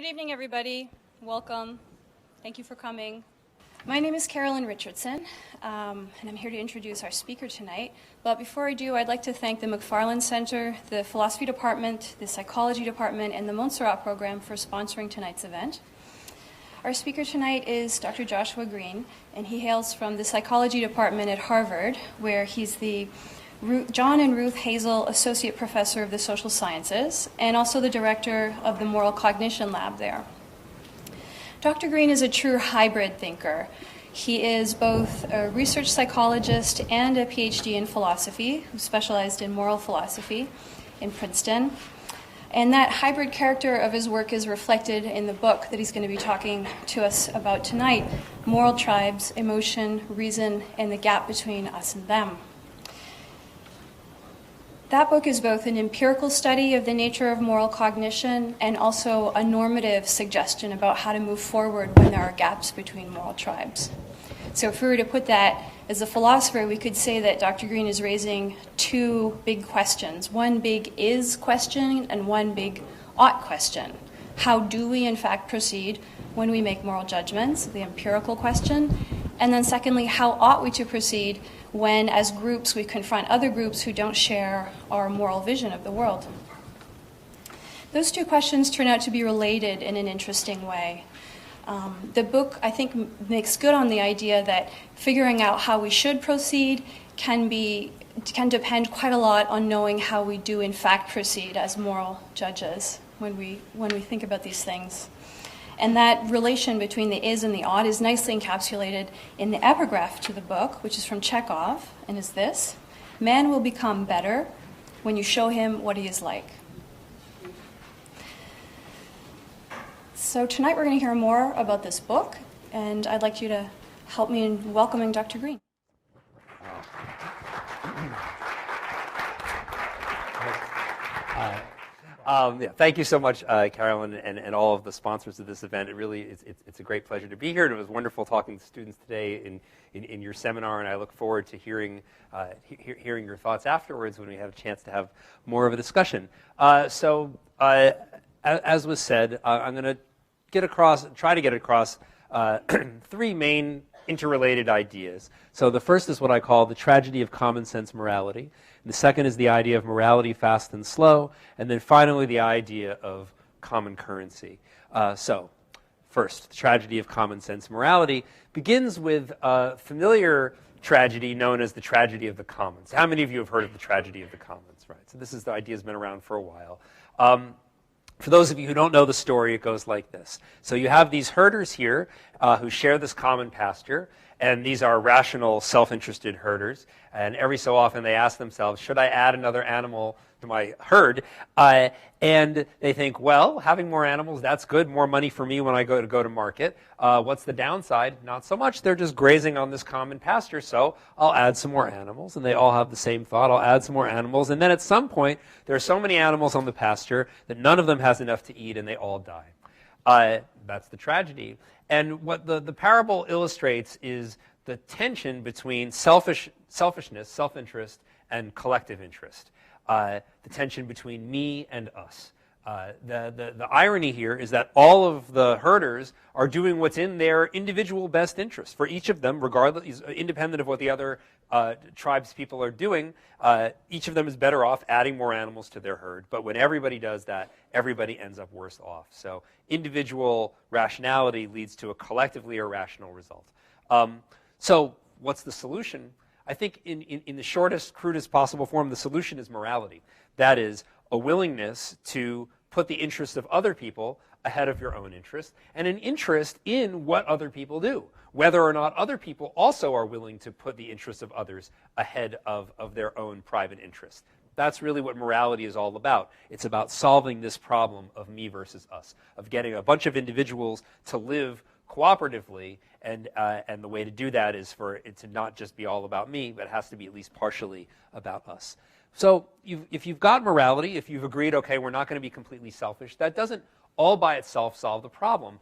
Good evening, everybody. Welcome. Thank you for coming. My name is Carolyn Richardson, and I'm here to introduce our speaker tonight. But before I do, I'd like to thank the McFarland Center, the Philosophy Department, the Psychology Department, and the Montserrat Program for sponsoring tonight's event. Our speaker tonight is Dr. Joshua Greene, and he hails from the Psychology Department at Harvard, where he's the John and Ruth Hazel Associate Professor of the Social Sciences, and also the Director of the Moral Cognition Lab there. Dr. Greene is a true hybrid thinker. He is both a research psychologist and a PhD in philosophy, who specialized in moral philosophy in Princeton. And that hybrid character of his work is reflected in the book that he's going to be talking to us about tonight, Moral Tribes, Emotion, Reason, and the Gap Between Us and Them. That book is both an empirical study of the nature of moral cognition and also a normative suggestion about how to move forward when there are gaps between moral tribes. So if we were to put that as a philosopher, we could say that Dr. Greene is raising two big questions. One big is question and one big ought question. How do we in fact proceed when we make moral judgments, the empirical question? And then secondly, how ought we to proceed when, as groups, we confront other groups who don't share our moral vision of the world? Those two questions turn out to be related in an interesting way. The book, I think, makes good on the idea that figuring out how we should proceed can depend quite a lot on knowing how we do in fact proceed as moral judges when we think about these things. And that relation between the is and the ought is nicely encapsulated in the epigraph to the book, which is from Chekhov, and is this: "Man will become better when you show him what he is like." So tonight we're going to hear more about this book, and I'd like you to help me in welcoming Dr. Greene. Thank you so much, Carolyn, and all of the sponsors of this event. It's a great pleasure to be here, and it was wonderful talking to students today in your seminar, and I look forward to hearing your thoughts afterwards when we have a chance to have more of a discussion. As was said, I'm going to try to get across three main interrelated ideas. So the first is what I call the tragedy of common sense morality. The second is the idea of morality fast and slow. And then finally, the idea of common currency. So first, the tragedy of common sense morality begins with a familiar tragedy known as the tragedy of the commons. How many of you have heard of the tragedy of the commons? Right. So the idea has been around for a while. For those of you who don't know the story, it goes like this. So you have these herders here who share this common pasture, and these are rational, self-interested herders. And every so often they ask themselves, should I add another animal to my herd? And they think, well, having more animals, that's good. More money for me when I go to market. What's the downside? Not so much. They're just grazing on this common pasture, so I'll add some more animals. And they all have the same thought. I'll add some more animals. And then at some point, there are so many animals on the pasture that none of them has enough to eat, and they all die. That's the tragedy. And what the parable illustrates is the tension between selfishness, self-interest, and collective interest. The tension between me and us. The irony here is that all of the herders are doing what's in their individual best interest. For each of them, regardless, independent of what the other tribes people are doing, each of them is better off adding more animals to their herd. But when everybody does that, everybody ends up worse off. So individual rationality leads to a collectively irrational result. So what's the solution? I think in the shortest, crudest possible form, the solution is morality. That is a willingness to put the interests of other people ahead of your own interest, and an interest in what other people do, whether or not other people also are willing to put the interests of others ahead of their own private interests. That's really what morality is all about. It's about solving this problem of me versus us, of getting a bunch of individuals to live cooperatively, and the way to do that is for it to not just be all about me, but it has to be at least partially about us. So if you've got morality, if you've agreed, okay, we're not going to be completely selfish, that doesn't all by itself solve the problem.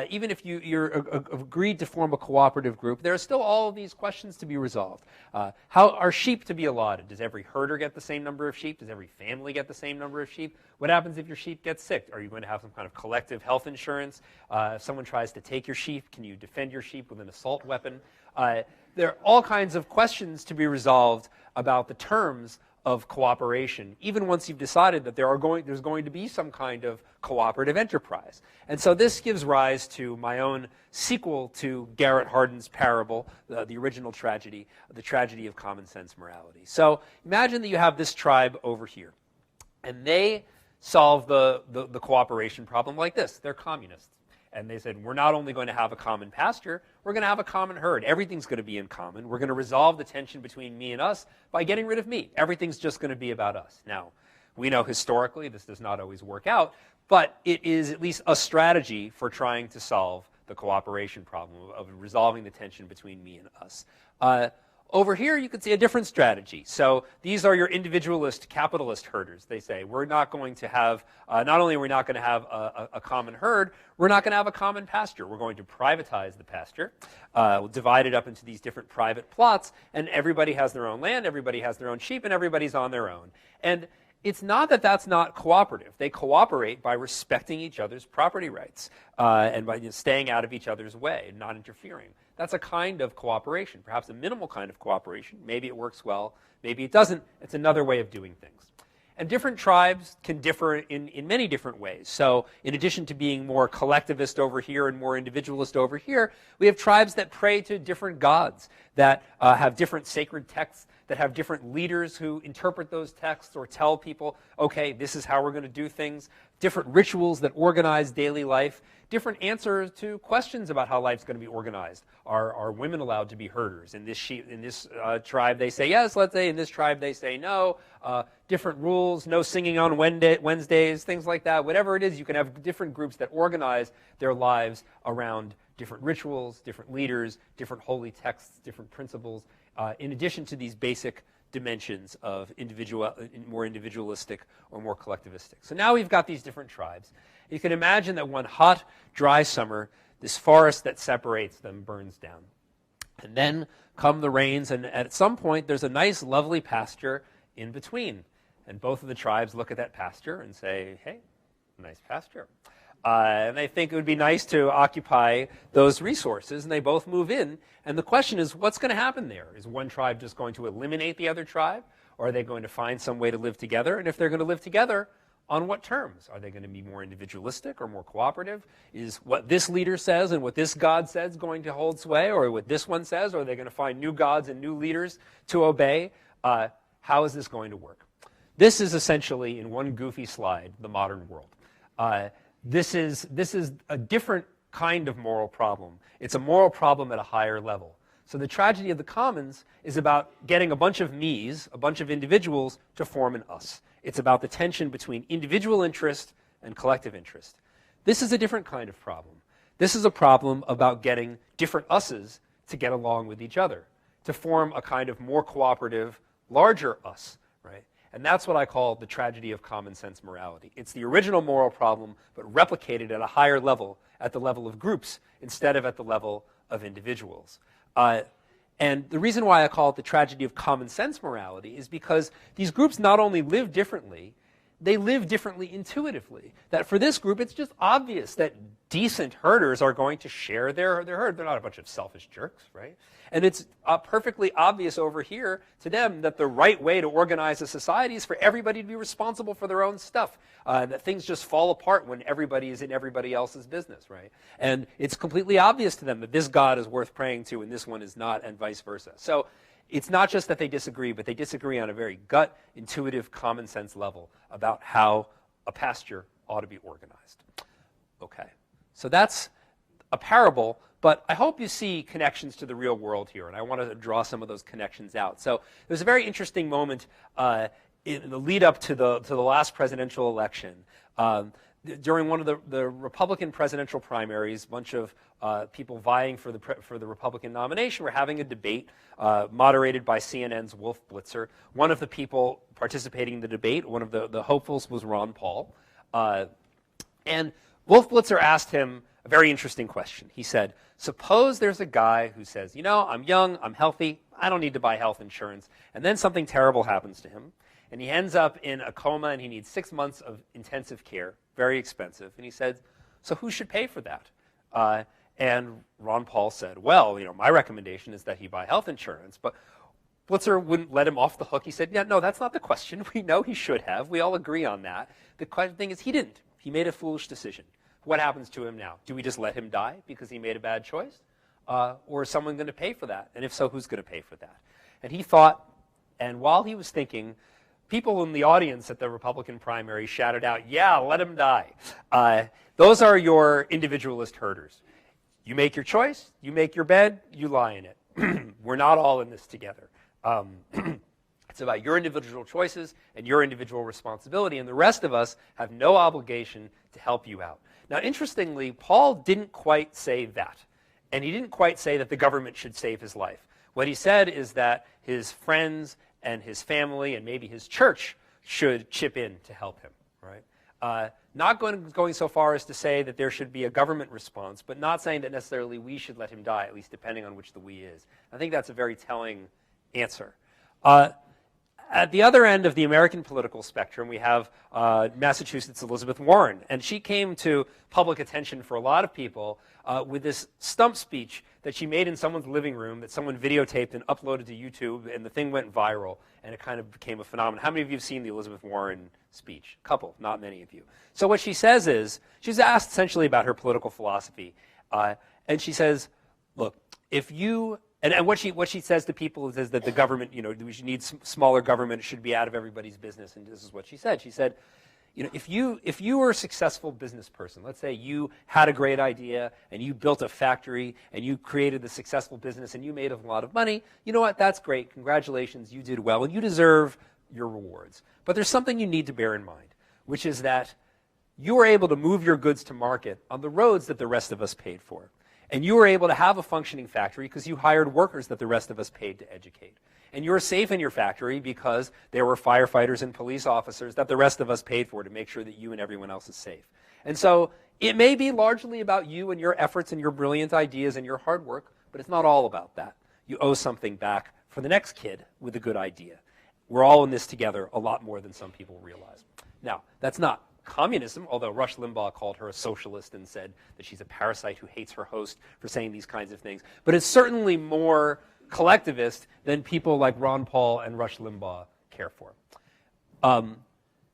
Even if you're agreed to form a cooperative group, there are still all of these questions to be resolved. How are sheep to be allotted? Does every herder get the same number of sheep? Does every family get the same number of sheep? What happens if your sheep gets sick? Are you going to have some kind of collective health insurance? If someone tries to take your sheep, can you defend your sheep with an assault weapon? There are all kinds of questions to be resolved about the terms of cooperation, even once you've decided that there's going to be some kind of cooperative enterprise. And so this gives rise to my own sequel to Garrett Hardin's parable, the original tragedy, the tragedy of common sense morality. So imagine that you have this tribe over here, and they solve the cooperation problem like this. They're communists. And they said, we're not only going to have a common pasture, we're going to have a common herd. Everything's going to be in common. We're going to resolve the tension between me and us by getting rid of me. Everything's just going to be about us. Now, we know historically this does not always work out, but it is at least a strategy for trying to solve the cooperation problem of resolving the tension between me and us. Over here, you can see a different strategy. So these are your individualist capitalist herders. They say, we're not going to have, not only are we not going to have a common herd, we're not going to have a common pasture. We're going to privatize the pasture, divide it up into these different private plots, and everybody has their own land, everybody has their own sheep, and everybody's on their own. And it's not that that's not cooperative. They cooperate by respecting each other's property rights and by staying out of each other's way and not interfering. That's a kind of cooperation, perhaps a minimal kind of cooperation. Maybe it works well, maybe it doesn't. It's another way of doing things. And different tribes can differ in many different ways. So in addition to being more collectivist over here and more individualist over here, we have tribes that pray to different gods, that have different sacred texts, that have different leaders who interpret those texts or tell people, okay, this is how we're going to do things, different rituals that organize daily life, different answers to questions about how life's going to be organized. Are women allowed to be herders? In this tribe, they say yes, let's say. In this tribe, they say no. Different rules, no singing on Wednesdays, things like that. Whatever it is, you can have different groups that organize their lives around different rituals, different leaders, different holy texts, different principles, in addition to these basic dimensions of more individualistic or more collectivistic. So now we've got these different tribes. You can imagine that one hot, dry summer, this forest that separates them burns down. And then come the rains, and at some point there's a nice, lovely pasture in between. And both of the tribes look at that pasture and say, hey, nice pasture. And they think it would be nice to occupy those resources, and they both move in. And the question is, what's going to happen there? Is one tribe just going to eliminate the other tribe? Or are they going to find some way to live together? And if they're going to live together, on what terms? Are they going to be more individualistic or more cooperative? Is what this leader says and what this god says going to hold sway, or what this one says? Or are they going to find new gods and new leaders to obey? How is this going to work? This is essentially, in one goofy slide, the modern world. This is a different kind of moral problem. It's a moral problem at a higher level. So the tragedy of the commons is about getting a bunch of me's, a bunch of individuals, to form an us. It's about the tension between individual interest and collective interest. This is a different kind of problem. This is a problem about getting different us's to get along with each other, to form a kind of more cooperative, larger us, right? And that's what I call the tragedy of common sense morality. It's the original moral problem, but replicated at a higher level, at the level of groups, instead of at the level of individuals. And the reason why I call it the tragedy of common sense morality is because these groups not only live differently, they live differently intuitively. That for this group, it's just obvious that decent herders are going to share their herd. They're not a bunch of selfish jerks, right? And it's perfectly obvious over here to them that the right way to organize a society is for everybody to be responsible for their own stuff. That things just fall apart when everybody is in everybody else's business, right? And it's completely obvious to them that this God is worth praying to and this one is not, and vice versa. So it's not just that they disagree, but they disagree on a very gut, intuitive, common sense level about how a pasture ought to be organized. Okay, so that's a parable, but I hope you see connections to the real world here, and I want to draw some of those connections out. So there's a very interesting moment in the lead up to the last presidential election. During one of the Republican presidential primaries, a bunch of people vying for the Republican nomination were having a debate moderated by CNN's Wolf Blitzer. One of the people participating in the debate, one of the hopefuls, was Ron Paul. And Wolf Blitzer asked him a very interesting question. He said, suppose there's a guy who says, you know, I'm young, I'm healthy, I don't need to buy health insurance, and then something terrible happens to him, and he ends up in a coma and he needs 6 months of intensive care, very expensive, and he said, so who should pay for that? And Ron Paul said, well, you know, my recommendation is that he buy health insurance, but Blitzer wouldn't let him off the hook. He said, yeah, no, that's not the question. We know he should have. We all agree on that. The thing is, he didn't. He made a foolish decision. What happens to him now? Do we just let him die because he made a bad choice? Or is someone going to pay for that? And if so, who's going to pay for that? And he thought, and while he was thinking, people in the audience at the Republican primary shouted out, yeah, let him die. Those are your individualist herders. You make your choice, you make your bed, you lie in it. We're not all in this together. It's about your individual choices and your individual responsibility, and the rest of us have no obligation to help you out. Now, interestingly, Paul didn't quite say that, and he didn't quite say that the government should save his life. What he said is that his friends and his family and maybe his church should chip in to help him, right? Not going so far as to say that there should be a government response, but not saying that necessarily we should let him die, at least depending on which the we is. I think that's a very telling answer. At the other end of the American political spectrum, we have Massachusetts' Elizabeth Warren, and she came to public attention for a lot of people with this stump speech that she made in someone's living room that someone videotaped and uploaded to YouTube, and the thing went viral, and it kind of became a phenomenon. How many of you have seen the Elizabeth Warren speech? A couple, not many of you. So what she says is, she's asked essentially about her political philosophy, and she says, look, if you... And what she says to people is that the government, you know, we should need smaller government. It should be out of everybody's business. And this is what she said. She said, you know, if you were a successful business person, let's say you had a great idea and you built a factory and you created the successful business and you made a lot of money, you know what? That's great. Congratulations. You did well and you deserve your rewards. But there's something you need to bear in mind, which is that you were able to move your goods to market on the roads that the rest of us paid for. And you were able to have a functioning factory because you hired workers that the rest of us paid to educate. And you were safe in your factory because there were firefighters and police officers that the rest of us paid for to make sure that you and everyone else is safe. And so it may be largely about you and your efforts and your brilliant ideas and your hard work, but it's not all about that. You owe something back for the next kid with a good idea. We're all in this together a lot more than some people realize. Now, that's not communism, although Rush Limbaugh called her a socialist and said that she's a parasite who hates her host for saying these kinds of things. But it's certainly more collectivist than people like Ron Paul and Rush Limbaugh care for.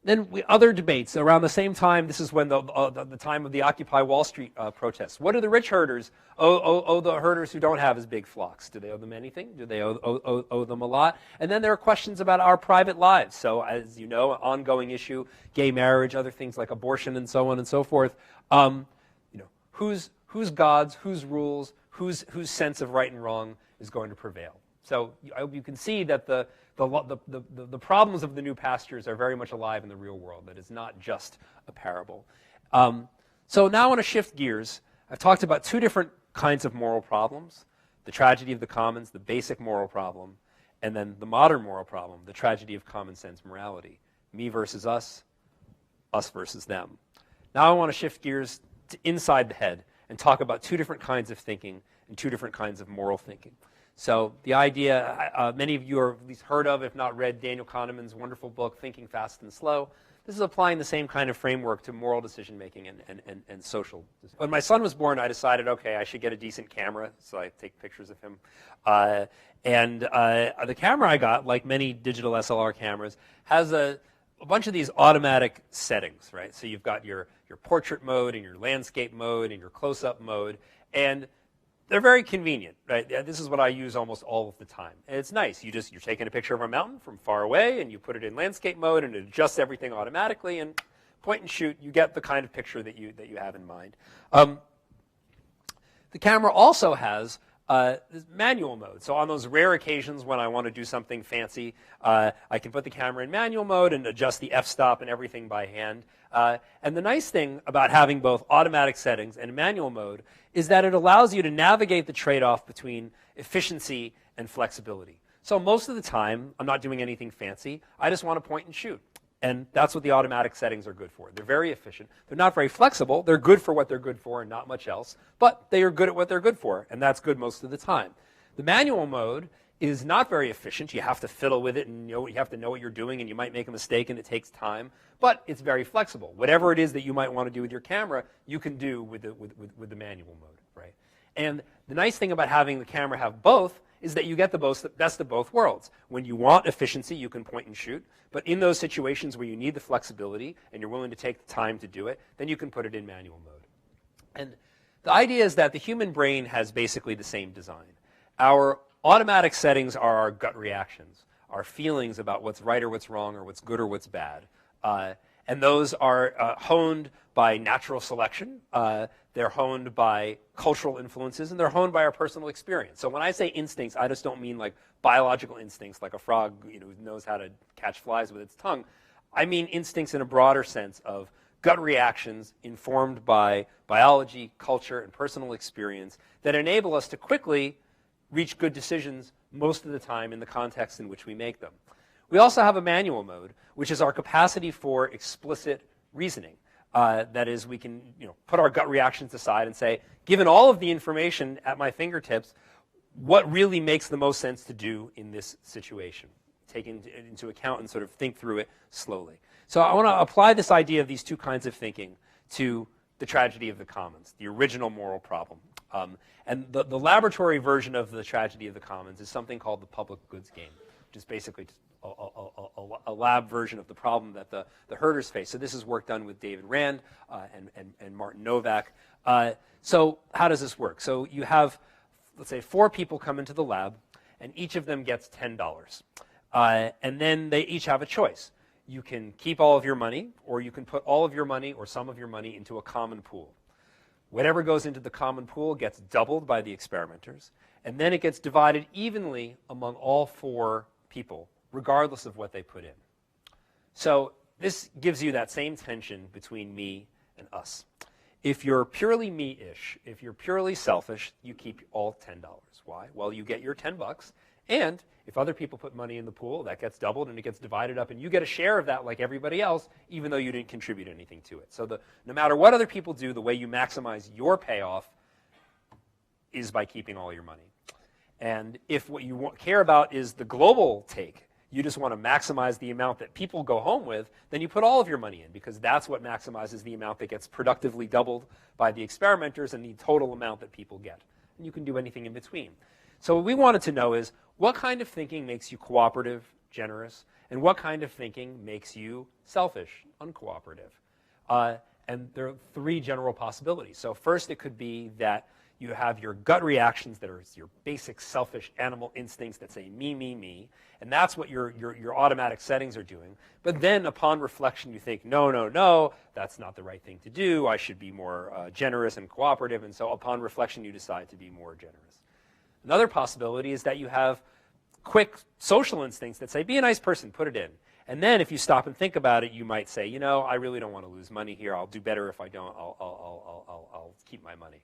Then other debates around the same time. This is when the time of the Occupy Wall Street protests. What do the rich herders owe the herders who don't have as big flocks? Do they owe them anything? Do they owe them a lot? And then there are questions about our private lives. So as you know, ongoing issue, gay marriage, other things like abortion, and so on and so forth. You know, whose gods, whose rules, whose sense of right and wrong is going to prevail? So I hope you can see that the problems of the new pastures are very much alive in the real world, that it's not just a parable. So now I want to shift gears. I've talked about two different kinds of moral problems, the tragedy of the commons, the basic moral problem, and then the modern moral problem, the tragedy of common sense morality, me versus us versus them. Now I want to shift gears to inside the head and talk about two different kinds of thinking and two different kinds of moral thinking. So the idea, many of you have at least heard of, if not read, Daniel Kahneman's wonderful book, Thinking Fast and Slow. This is applying the same kind of framework to moral decision-making and social. When my son was born, I decided, okay, I should get a decent camera, so I take pictures of him. The camera I got, like many digital SLR cameras, has a bunch of these automatic settings, right? So you've got your portrait mode and your landscape mode and your close-up mode, and they're very convenient, right? This is what I use almost all of the time. And it's nice. You're taking a picture of a mountain from far away, and you put it in landscape mode, and it adjusts everything automatically, and point and shoot, you get the kind of picture that you have in mind. The camera also has this manual mode. So on those rare occasions when I want to do something fancy, I can put the camera in manual mode and adjust the f-stop and everything by hand. And the nice thing about having both automatic settings and manual mode is that it allows you to navigate the trade-off between efficiency and flexibility. So most of the time, I'm not doing anything fancy. I just want to point and shoot. And that's what the automatic settings are good for. They're very efficient. They're not very flexible. They're good for what they're good for and not much else. But they are good at what they're good for, and that's good most of the time. The manual mode is not very efficient. You have to fiddle with it, and you have to know what you're doing, and you might make a mistake, and it takes time. But it's very flexible. Whatever it is that you might want to do with your camera, you can do with the manual mode, right? And the nice thing about having the camera have both is that you get the best of both worlds. When you want efficiency, you can point and shoot. But in those situations where you need the flexibility and you're willing to take the time to do it, then you can put it in manual mode. And the idea is that the human brain has basically the same design. Our automatic settings are our gut reactions, our feelings about what's right or what's wrong or what's good or what's bad. And those are honed by natural selection. They're honed by cultural influences, and they're honed by our personal experience. So when I say instincts, I just don't mean like biological instincts, like a frog who knows how to catch flies with its tongue. I mean instincts in a broader sense of gut reactions informed by biology, culture, and personal experience that enable us to quickly reach good decisions most of the time in the context in which we make them. We also have a manual mode, which is our capacity for explicit reasoning. That is, we can put our gut reactions aside and say, given all of the information at my fingertips, what really makes the most sense to do in this situation? Take into account and sort of think through it slowly. So I want to apply this idea of these two kinds of thinking to the tragedy of the commons, the original moral problem. And the laboratory version of the tragedy of the commons is something called the public goods game, which is basically a lab version of the problem that the herders face. So this is work done with David Rand and Martin Novak. So how does this work? So you have, let's say, 4 people come into the lab, and each of them gets $10. And then they each have a choice. You can keep all of your money, or you can put all of your money or some of your money into a common pool. Whatever goes into the common pool gets doubled by the experimenters, and then it gets divided evenly among all 4 people, regardless of what they put in. So this gives you that same tension between me and us. If you're purely me-ish, if you're purely selfish, you keep all $10. Why? Well, you get your $10, and if other people put money in the pool, that gets doubled and it gets divided up, and you get a share of that like everybody else, even though you didn't contribute anything to it. So no matter what other people do, the way you maximize your payoff is by keeping all your money. And if what you care about is the global take, you just want to maximize the amount that people go home with, then you put all of your money in, because that's what maximizes the amount that gets productively doubled by the experimenters and the total amount that people get. And you can do anything in between. So what we wanted to know is, what kind of thinking makes you cooperative, generous, and what kind of thinking makes you selfish, uncooperative? And there are 3 general possibilities. So first, it could be that you have your gut reactions that are your basic selfish animal instincts that say me, me, me, and that's what your automatic settings are doing. But then upon reflection, you think, no, no, no, that's not the right thing to do. I should be more generous and cooperative. And so upon reflection, you decide to be more generous. Another possibility is that you have quick social instincts that say, be a nice person, put it in. And then if you stop and think about it, you might say, I really don't want to lose money here. I'll do better if I don't. I'll keep my money.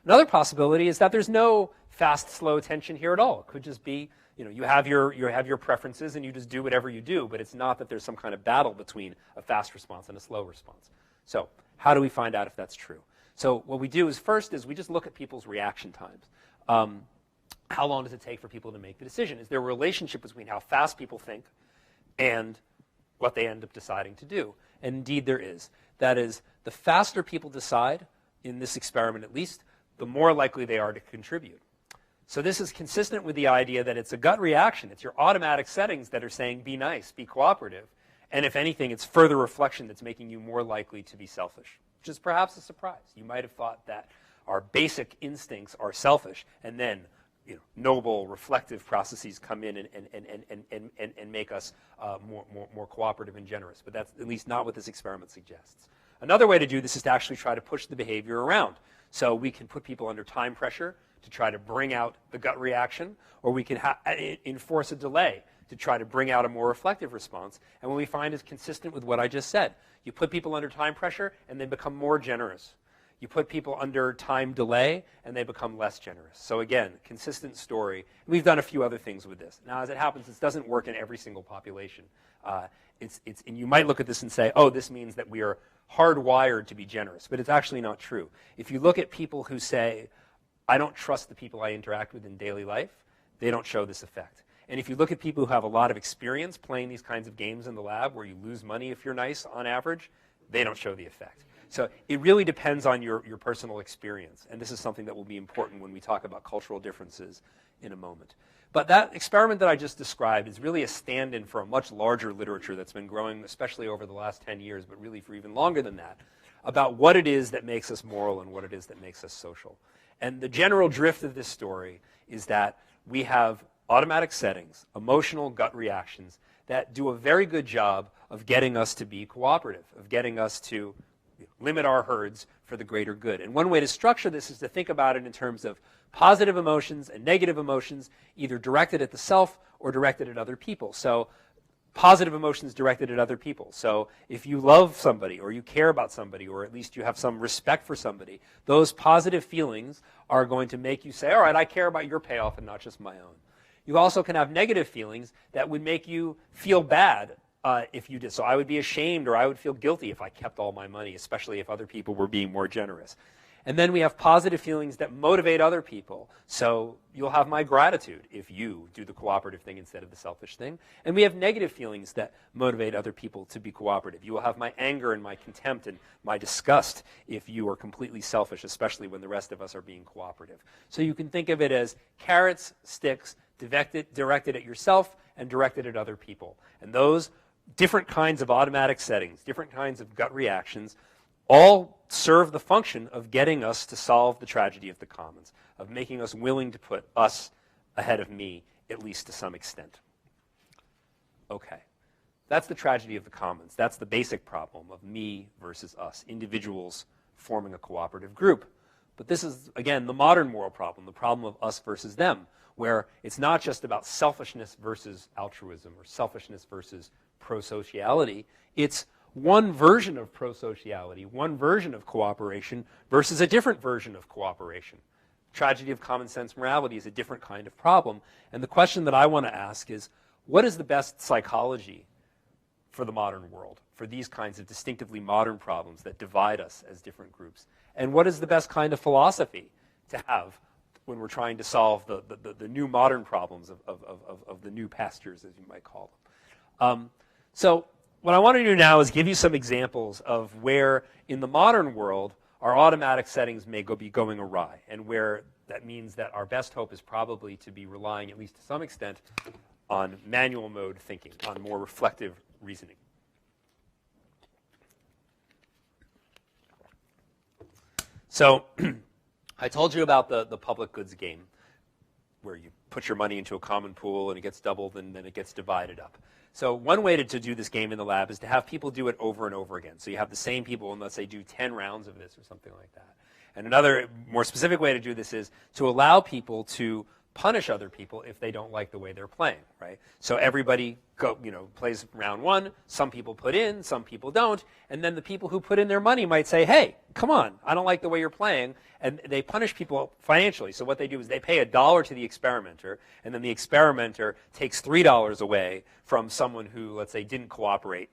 Another possibility is that there's no fast, slow tension here at all. It could just be, you have your preferences and you just do whatever you do, but it's not that there's some kind of battle between a fast response and a slow response. So how do we find out if that's true? So what we do is first is we just look at people's reaction times. How long does it take for people to make the decision? Is there a relationship between how fast people think and what they end up deciding to do? And indeed there is. That is, the faster people decide, in this experiment at least, the more likely they are to contribute. So this is consistent with the idea that it's a gut reaction. It's your automatic settings that are saying, be nice, be cooperative. And if anything, it's further reflection that's making you more likely to be selfish, which is perhaps a surprise. You might have thought that our basic instincts are selfish, and then noble, reflective processes come in and make us more cooperative and generous. But that's at least not what this experiment suggests. Another way to do this is to actually try to push the behavior around. So we can put people under time pressure to try to bring out the gut reaction, or we can enforce a delay to try to bring out a more reflective response. And what we find is consistent with what I just said. You put people under time pressure and they become more generous. You put people under time delay, and they become less generous. So again, consistent story. We've done a few other things with this. Now, as it happens, this doesn't work in every single population. And you might look at this and say, oh, this means that we are hardwired to be generous. But it's actually not true. If you look at people who say, I don't trust the people I interact with in daily life, they don't show this effect. And if you look at people who have a lot of experience playing these kinds of games in the lab where you lose money if you're nice on average, they don't show the effect. So it really depends on your personal experience. And this is something that will be important when we talk about cultural differences in a moment. But that experiment that I just described is really a stand-in for a much larger literature that's been growing, especially over the last 10 years, but really for even longer than that, about what it is that makes us moral and what it is that makes us social. And the general drift of this story is that we have automatic settings, emotional gut reactions, that do a very good job of getting us to be cooperative, of getting us to limit our herds for the greater good. And one way to structure this is to think about it in terms of positive emotions and negative emotions, either directed at the self or directed at other people. So positive emotions directed at other people. So if you love somebody or you care about somebody or at least you have some respect for somebody, those positive feelings are going to make you say, all right, I care about your payoff and not just my own. You also can have negative feelings that would make you feel bad if you did. So I would be ashamed or I would feel guilty if I kept all my money, especially if other people were being more generous. And then we have positive feelings that motivate other people. So you'll have my gratitude if you do the cooperative thing instead of the selfish thing. And we have negative feelings that motivate other people to be cooperative. You will have my anger and my contempt and my disgust if you are completely selfish, especially when the rest of us are being cooperative. So you can think of it as carrots, sticks, directed at yourself and directed at other people. And those different kinds of automatic settings, different kinds of gut reactions, all serve the function of getting us to solve the tragedy of the commons, of making us willing to put us ahead of me, at least to some extent. Okay, that's the tragedy of the commons. That's the basic problem of me versus us, individuals forming a cooperative group. But this is, again, the modern moral problem, the problem of us versus them, where it's not just about selfishness versus altruism or selfishness versus prosociality. It's one version of prosociality, one version of cooperation versus a different version of cooperation. Tragedy of common sense morality is a different kind of problem. And the question that I want to ask is, what is the best psychology for the modern world, for these kinds of distinctively modern problems that divide us as different groups? And what is the best kind of philosophy to have when we're trying to solve the new modern problems of the new pastures, as you might call them? So what I want to do now is give you some examples of where, in the modern world, our automatic settings may be going awry, and where that means that our best hope is probably to be relying, at least to some extent, on manual mode thinking, on more reflective reasoning. So I told you about the public goods game, where you put your money into a common pool and it gets doubled and then it gets divided up. So one way to do this game in the lab is to have people do it over and over again. So you have the same people, and let's say do 10 rounds of this or something like that. And another more specific way to do this is to allow people to punish other people if they don't like the way they're playing, right? So everybody plays round one. Some people put in, some people don't. And then the people who put in their money might say, hey, come on, I don't like the way you're playing. And they punish people financially. So what they do is they pay $1 to the experimenter, and then the experimenter takes $3 away from someone who, let's say, didn't cooperate,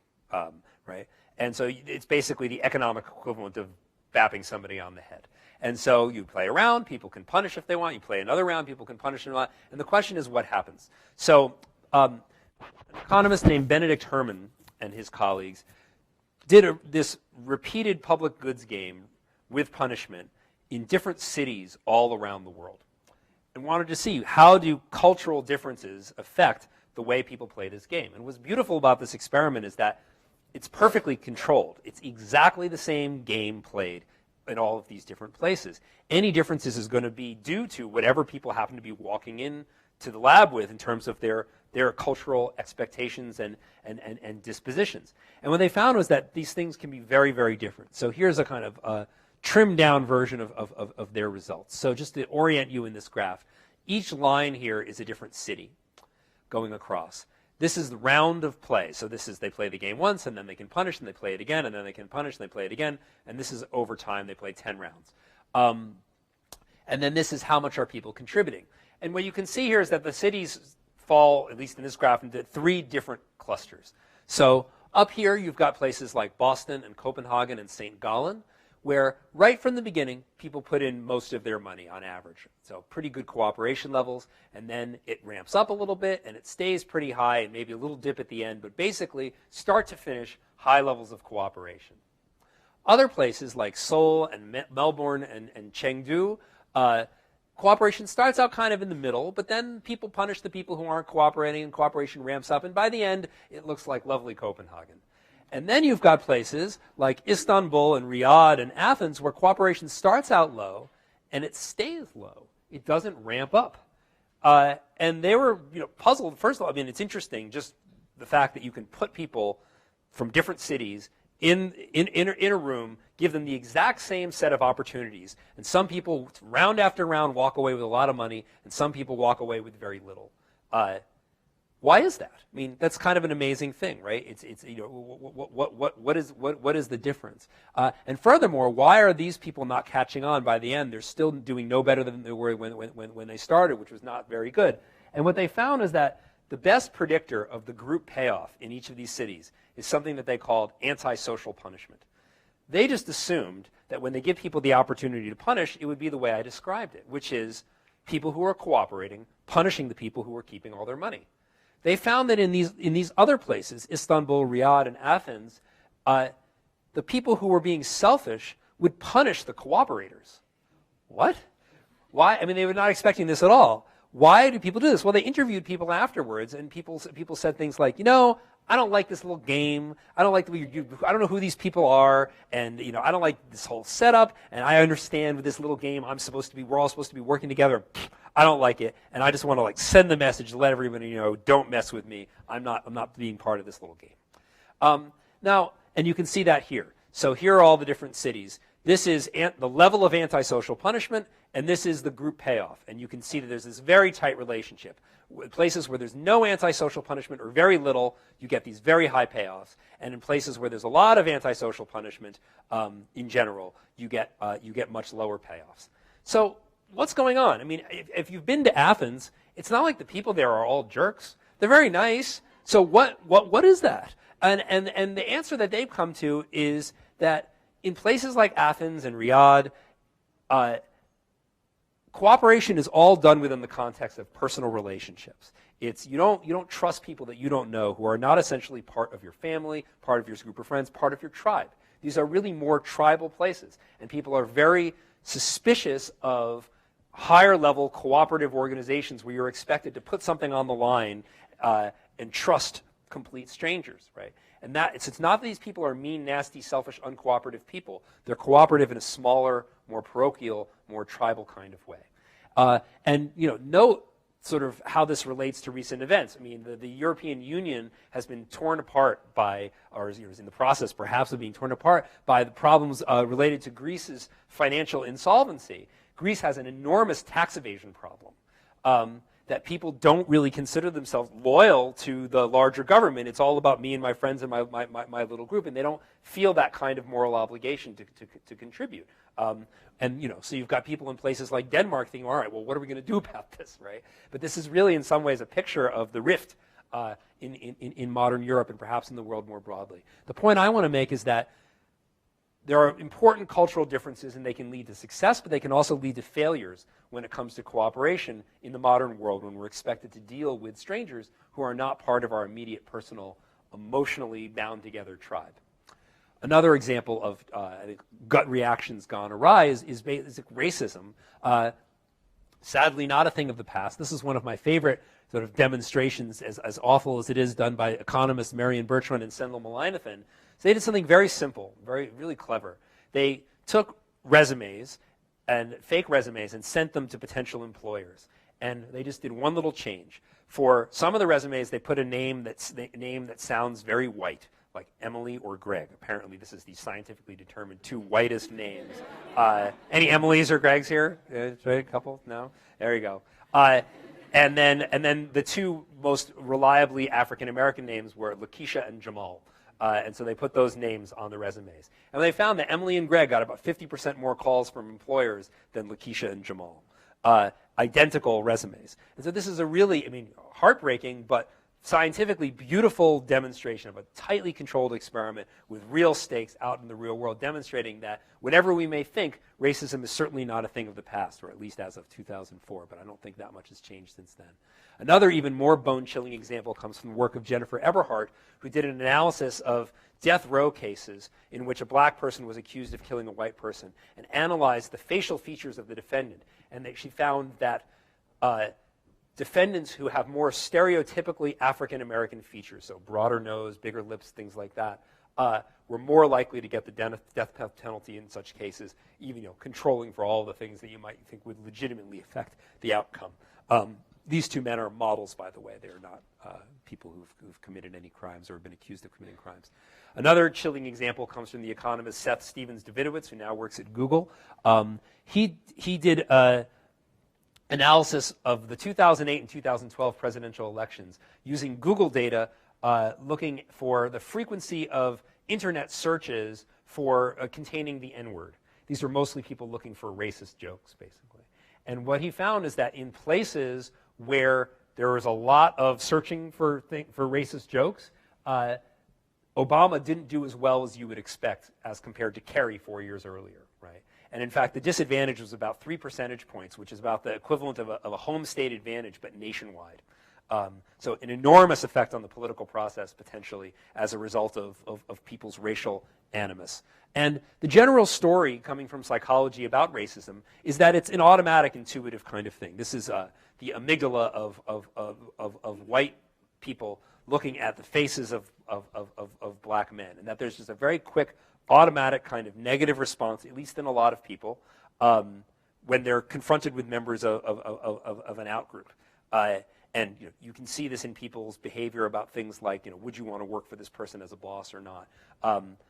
right? And so it's basically the economic equivalent of bapping somebody on the head. And so you play a round, people can punish if they want. You play another round, people can punish if they want. And the question is, what happens? So an economist named Benedict Herman and his colleagues did this repeated public goods game with punishment in different cities all around the world, and wanted to see how do cultural differences affect the way people play this game. And what's beautiful about this experiment is that it's perfectly controlled. It's exactly the same game played in all of these different places. Any differences is going to be due to whatever people happen to be walking in to the lab with in terms of their cultural expectations and dispositions. And what they found was that these things can be very, very different. So here's a kind of trimmed down version of their results. So just to orient you in this graph, each line here is a different city going across. This is the round of play. So this is they play the game once, and then they can punish, and they play it again, and then they can punish, and they play it again. And this is over time. They play 10 rounds. And then this is how much are people contributing. And what you can see here is that the cities fall, at least in this graph, into 3 different clusters. So up here, you've got places like Boston and Copenhagen and St. Gallen, where right from the beginning, people put in most of their money on average. So pretty good cooperation levels, and then it ramps up a little bit, and it stays pretty high, and maybe a little dip at the end, but basically, start to finish, high levels of cooperation. Other places like Seoul and Melbourne and Chengdu, cooperation starts out kind of in the middle, but then people punish the people who aren't cooperating, and cooperation ramps up, and by the end, it looks like lovely Copenhagen. And then you've got places like Istanbul and Riyadh and Athens where cooperation starts out low and it stays low. It doesn't ramp up. And they were puzzled. First of all, I mean, it's interesting, just the fact that you can put people from different cities in a room, give them the exact same set of opportunities. And some people, round after round, walk away with a lot of money, and some people walk away with very little. Why is that? I mean, that's kind of an amazing thing, right? It's what is the difference? And furthermore, why are these people not catching on by the end? They're still doing no better than they were when they started, which was not very good. And what they found is that the best predictor of the group payoff in each of these cities is something that they called antisocial punishment. They just assumed that when they give people the opportunity to punish, it would be the way I described it, which is people who are cooperating, punishing the people who are keeping all their money. They found that in these other places, Istanbul, Riyadh, and Athens, the people who were being selfish would punish the cooperators. What? Why? I mean, they were not expecting this at all. Why do people do this? Well, they interviewed people afterwards, and people said things like, I don't like this little game. I don't like I don't know who these people are, and I don't like this whole setup. And I understand with this little game, we're all supposed to be working together. I don't like it, and I just want to send the message to let everybody know, don't mess with me. I'm not being part of this little game. Now, and you can see that here. So here are all the different cities. This is the level of antisocial punishment, and this is the group payoff. And you can see that there's this very tight relationship. Places where there's no antisocial punishment or very little, you get these very high payoffs. And in places where there's a lot of antisocial punishment, in general, you get much lower payoffs. So what's going on? I mean, if you've been to Athens, it's not like the people there are all jerks. They're very nice. So what is that? And the answer that they've come to is that in places like Athens and Riyadh, cooperation is all done within the context of personal relationships. It's you don't trust people that you don't know who are not essentially part of your family, part of your group of friends, part of your tribe. These are really more tribal places, and people are very suspicious of higher level cooperative organizations where you're expected to put something on the line and trust complete strangers, right? And it's not that these people are mean, nasty, selfish, uncooperative people. They're cooperative in a smaller, more parochial, more tribal kind of way. And note sort of how this relates to recent events. I mean, the European Union has been torn apart by, or is in the process perhaps of being torn apart by the problems related to Greece's financial insolvency. Greece has an enormous tax evasion problem. That people don't really consider themselves loyal to the larger government. It's all about me and my friends and my little group, and they don't feel that kind of moral obligation to contribute. So you've got people in places like Denmark thinking, all right, well, what are we going to do about this, right? But this is really, in some ways, a picture of the rift in modern Europe and perhaps in the world more broadly. The point I want to make is that there are important cultural differences, and they can lead to success, but they can also lead to failures when it comes to cooperation in the modern world when we're expected to deal with strangers who are not part of our immediate, personal, emotionally bound-together tribe. Another example of I think gut reactions gone awry is basic racism. Sadly, not a thing of the past. This is one of my favorite sort of demonstrations, as awful as it is, done by economists Marion Bertrand and Sendhil Mullainathan. So they did something very simple, really clever. They took resumes and fake resumes and sent them to potential employers. And they just did one little change. For some of the resumes, they put a name that sounds very white, like Emily or Greg. Apparently, this is the scientifically determined 2 whitest names. Any Emilys or Gregs here? A couple? No? There you go. And then the two most reliably African-American names were Lakeisha and Jamal. And so they put those names on the resumes. And they found that Emily and Greg got about 50% more calls from employers than Lakeisha and Jamal. Identical resumes. And so this is a really, heartbreaking, but scientifically beautiful demonstration of a tightly controlled experiment with real stakes out in the real world, demonstrating that whatever we may think, racism is certainly not a thing of the past, or at least as of 2004, but I don't think that much has changed since then. Another even more bone-chilling example comes from the work of Jennifer Eberhardt, who did an analysis of death row cases in which a black person was accused of killing a white person and analyzed the facial features of the defendant. And she found that defendants who have more stereotypically African-American features, so broader nose, bigger lips, things like that, were more likely to get the death penalty in such cases, even controlling for all the things that you might think would legitimately affect the outcome. These two men are models, by the way. They are not people who've committed any crimes or have been accused of committing crimes. Another chilling example comes from the economist Seth Stevens-Davidowitz, who now works at Google. He did analysis of the 2008 and 2012 presidential elections using Google data, looking for the frequency of internet searches for containing the N-word. These are mostly people looking for racist jokes, basically. And what he found is that in places where there was a lot of searching for racist jokes, Obama didn't do as well as you would expect as compared to Kerry 4 years earlier, right? And in fact, the disadvantage was about 3 percentage points, which is about the equivalent of a home state advantage, but nationwide. So an enormous effect on the political process, potentially, as a result of people's racial animus. And the general story coming from psychology about racism is that it's an automatic, intuitive kind of thing. This is the amygdala of white people looking at the faces of black men, and that there's just a very quick, automatic kind of negative response, at least in a lot of people, when they're confronted with members of an outgroup. And you can see this in people's behavior about things like, would you want to work for this person as a boss or not?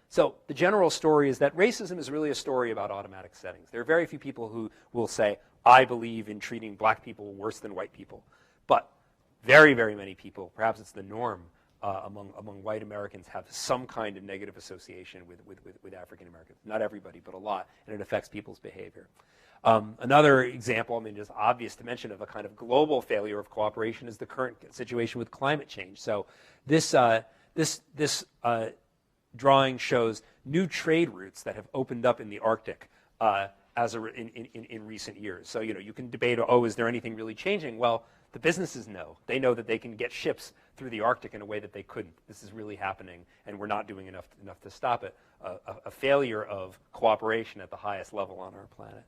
So the general story is that racism is really a story about automatic settings. There are very few people who will say, I believe in treating black people worse than white people. But very, very many people, perhaps it's the norm among white Americans, have some kind of negative association with African Americans. Not everybody, but a lot, and it affects people's behavior. Another example, just obvious to mention, of a kind of global failure of cooperation is the current situation with climate change. So this drawing shows new trade routes that have opened up in the Arctic in recent years. So you can debate, is there anything really changing? Well, the businesses know. They know that they can get ships through the Arctic in a way that they couldn't. This is really happening, and we're not doing enough to stop it. A failure of cooperation at the highest level on our planet.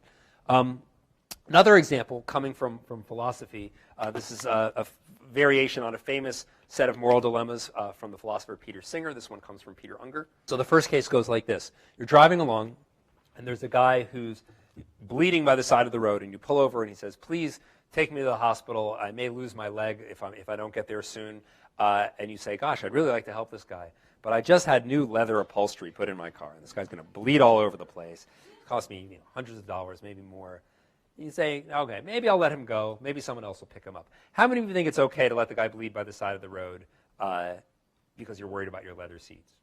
Another example coming from philosophy, this is a variation on a famous set of moral dilemmas from the philosopher Peter Singer. This one comes from Peter Unger. So the first case goes like this. You're driving along, and there's a guy who's bleeding by the side of the road, and you pull over and he says, please take me to the hospital. I may lose my leg if I don't get there soon. And you say, gosh, I'd really like to help this guy, but I just had new leather upholstery put in my car, and this guy's going to bleed all over the place. It cost me hundreds of dollars, maybe more. You say, okay, maybe I'll let him go. Maybe someone else will pick him up. How many of you think it's okay to let the guy bleed by the side of the road because you're worried about your leather seats?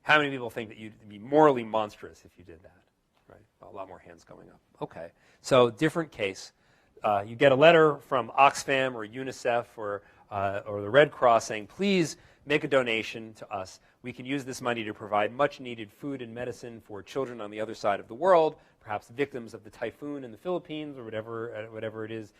How many people think that you'd be morally monstrous if you did that? Right? A lot more hands going up. Okay, so different case. You get a letter from Oxfam or UNICEF or the Red Cross saying, please make a donation to us. We can use this money to provide much-needed food and medicine for children on the other side of the world, perhaps victims of the typhoon in the Philippines or whatever it is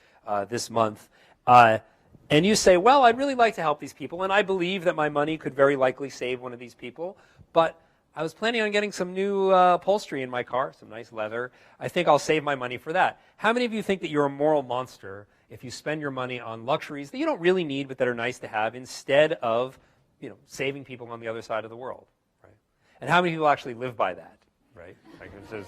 this month. And you say, well, I'd really like to help these people, and I believe that my money could very likely save one of these people, but I was planning on getting some new upholstery in my car, some nice leather. I think I'll save my money for that. How many of you think that you're a moral monster if you spend your money on luxuries that you don't really need but that are nice to have instead of saving people on the other side of the world? Right? And how many people actually live by that? Right?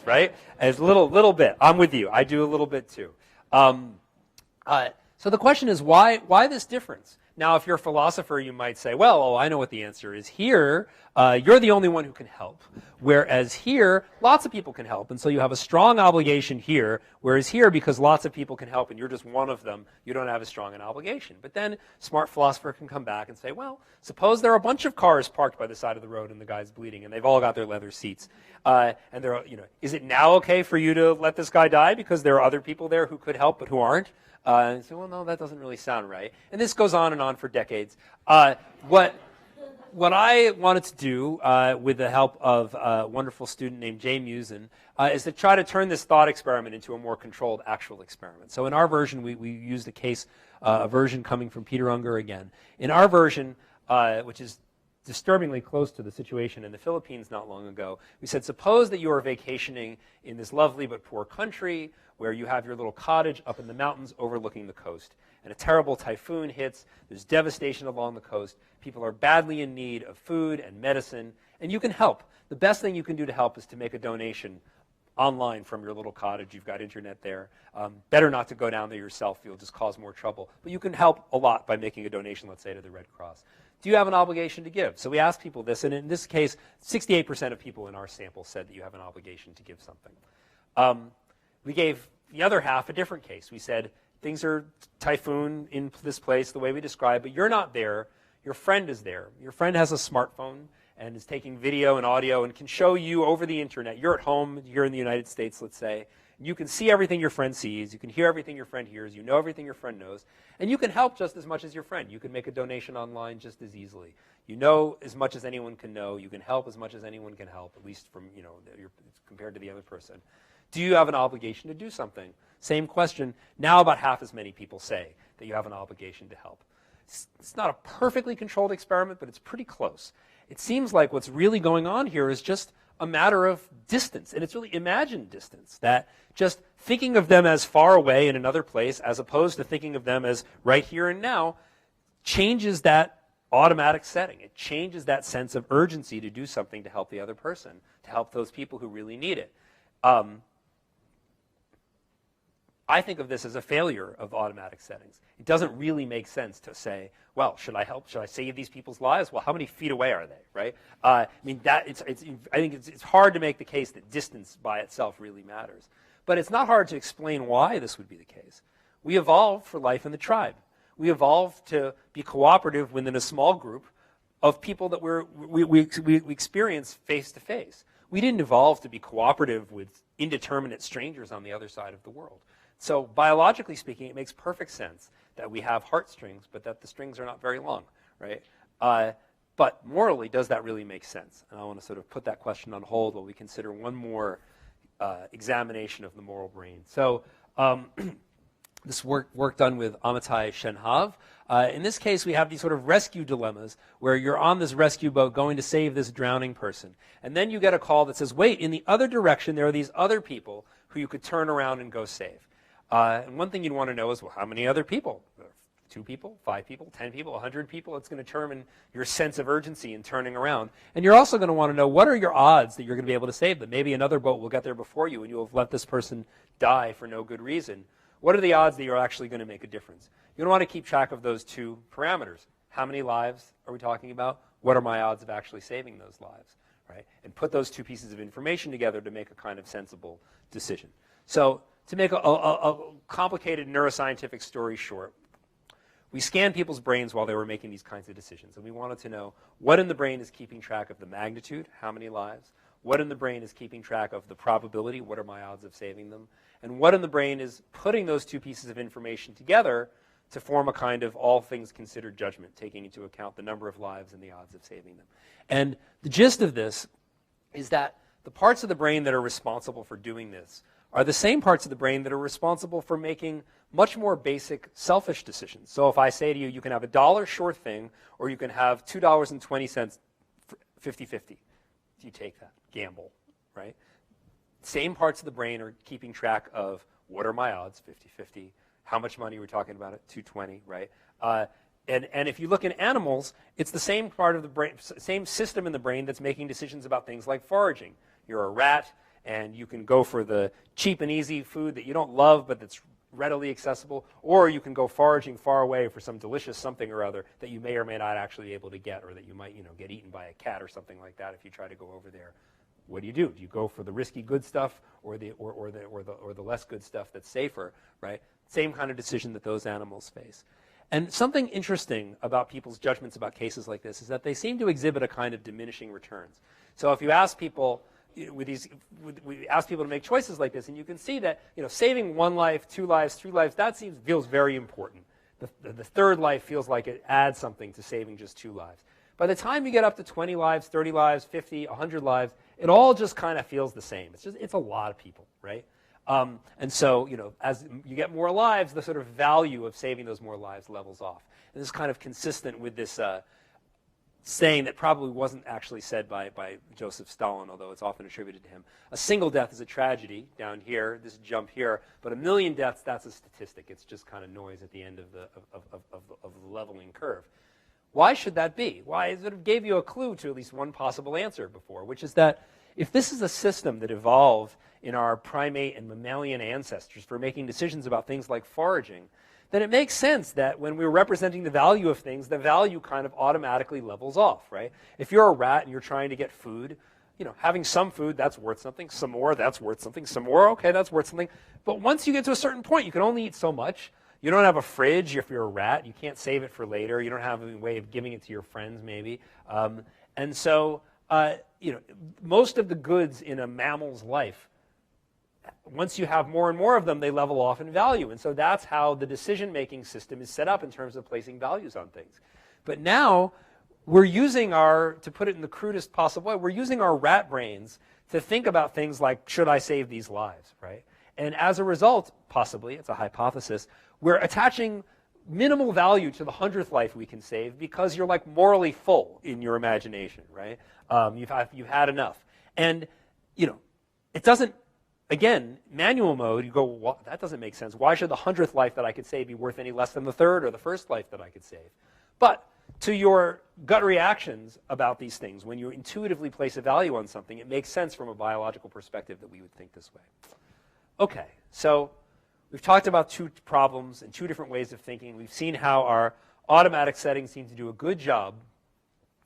Right? As a little bit. I'm with you. I do a little bit too. So the question is, why this difference? Now, if you're a philosopher, you might say, well, I know what the answer is here. you're the only one who can help. Whereas here, lots of people can help, and so you have a strong obligation here, whereas here, because lots of people can help and you're just one of them, you don't have as strong an obligation. But then smart philosopher can come back and say, well, suppose there are a bunch of cars parked by the side of the road and the guy's bleeding, and they've all got their leather seats. And they're, is it now okay for you to let this guy die because there are other people there who could help but who aren't? And say, well, no, that doesn't really sound right. And this goes on and on for decades. What I wanted to do, with the help of a wonderful student named Jay Musin, is to try to turn this thought experiment into a more controlled actual experiment. So in our version, we used a version coming from Peter Unger again. In our version, which is disturbingly close to the situation in the Philippines not long ago, we said, suppose that you are vacationing in this lovely but poor country where you have your little cottage up in the mountains overlooking the coast. And a terrible typhoon hits, there's devastation along the coast, people are badly in need of food and medicine, and you can help. The best thing you can do to help is to make a donation online from your little cottage. You've got internet there. Better not to go down there yourself, you'll just cause more trouble. But you can help a lot by making a donation, let's say, to the Red Cross. Do you have an obligation to give? So we asked people this, and in this case, 68% of people in our sample said that you have an obligation to give something. We gave the other half a different case. We said, things are typhoon in this place the way we described, but you're not there. Your friend is there. Your friend has a smartphone and is taking video and audio and can show you over the internet. You're at home here in the United States, let's say. You can see everything your friend sees. You can hear everything your friend hears. You know everything your friend knows. And you can help just as much as your friend. You can make a donation online just as easily. You know as much as anyone can know. You can help as much as anyone can help, at least from, compared to the other person. Do you have an obligation to do something? Same question. Now about half as many people say that you have an obligation to help. It's not a perfectly controlled experiment, but it's pretty close. It seems like what's really going on here is just a matter of distance, and it's really imagined distance, that just thinking of them as far away in another place as opposed to thinking of them as right here and now changes that automatic setting. It changes that sense of urgency to do something to help the other person, to help those people who really need it. I think of this as a failure of automatic settings. It doesn't really make sense to say, well, should I help? Should I save these people's lives? Well, how many feet away are they, right? I think it's hard to make the case that distance by itself really matters. But it's not hard to explain why this would be the case. We evolved for life in the tribe. We evolved to be cooperative within a small group of people that we experience face to face. We didn't evolve to be cooperative with indeterminate strangers on the other side of the world. So biologically speaking, it makes perfect sense that we have heartstrings, but that the strings are not very long, right? But morally, does that really make sense? And I want to sort of put that question on hold while we consider one more examination of the moral brain. So this work done with Amitai Shenhav. In this case, we have these sort of rescue dilemmas where you're on this rescue boat going to save this drowning person. And then you get a call that says, wait, in the other direction, there are these other people who you could turn around and go save. And one thing you'd want to know is, well, how many other people? 2 people, 5 people, 10 people, 100 people? It's going to determine your sense of urgency in turning around. And you're also going to want to know, what are your odds that you're going to be able to save them? Maybe another boat will get there before you and you'll have let this person die for no good reason. What are the odds that you're actually going to make a difference? You're going to want to keep track of those 2 parameters. How many lives are we talking about? What are my odds of actually saving those lives? Right? And put those 2 pieces of information together to make a kind of sensible decision. So to make a complicated neuroscientific story short, we scanned people's brains while they were making these kinds of decisions. And we wanted to know what in the brain is keeping track of the magnitude, how many lives, what in the brain is keeping track of the probability, what are my odds of saving them, and what in the brain is putting those 2 pieces of information together to form a kind of all things considered judgment, taking into account the number of lives and the odds of saving them. And the gist of this is that the parts of the brain that are responsible for doing this are the same parts of the brain that are responsible for making much more basic selfish decisions. So if I say to you, you can have $1 sure thing, or you can have $2.20 50-50. Do you take that? Gamble, right? Same parts of the brain are keeping track of what are my odds, 50-50. How much money are we talking about it? $2.20, right? And if you look in animals, it's the same part of the brain, same system in the brain that's making decisions about things like foraging. You're a rat, and you can go for the cheap and easy food that you don't love, but that's readily accessible, or you can go foraging far away for some delicious something or other that you may or may not actually be able to get, or that you might, get eaten by a cat or something like that if you try to go over there. What do? Do you go for the risky good stuff or the less good stuff that's safer, right? Same kind of decision that those animals face. And something interesting about people's judgments about cases like this is that they seem to exhibit a kind of diminishing returns. So if you ask people, we ask people to make choices like this, and you can see that saving 1 life, 2 lives, 3 lives, that feels very important. The third life feels like it adds something to saving just 2 lives. By the time you get up to 20 lives, 30 lives, 50, 100 lives, it all just kind of feels the same. It's a lot of people, right? And so, as you get more lives, the sort of value of saving those more lives levels off. And this is kind of consistent with this saying that probably wasn't actually said by Joseph Stalin, although it's often attributed to him. A single death is a tragedy down here, this jump here, but 1 million deaths, that's a statistic. It's just kind of noise at the end of the leveling curve. Why should that be? Why? It sort of gave you a clue to at least one possible answer before, which is that if this is a system that evolved in our primate and mammalian ancestors for making decisions about things like foraging, then it makes sense that when we're representing the value of things, the value kind of automatically levels off, right? If you're a rat and you're trying to get food, having some food, that's worth something. Some more, that's worth something. Some more, okay, that's worth something. But once you get to a certain point, you can only eat so much. You don't have a fridge if you're a rat. You can't save it for later. You don't have a way of giving it to your friends, maybe. And so, most of the goods in a mammal's life, once you have more and more of them, they level off in value. And so that's how the decision-making system is set up in terms of placing values on things. But now, we're using to put it in the crudest possible way, we're using our rat brains to think about things like, should I save these lives, right? And as a result, possibly, it's a hypothesis, we're attaching minimal value to the 100th life we can save because you're like morally full in your imagination, right? You've had enough. And, it doesn't, again, manual mode, you go, well, that doesn't make sense. Why should the 100th life that I could save be worth any less than the 3rd or the 1st life that I could save? But to your gut reactions about these things, when you intuitively place a value on something, it makes sense from a biological perspective that we would think this way. Okay, so we've talked about 2 problems and 2 different ways of thinking. We've seen how our automatic settings seem to do a good job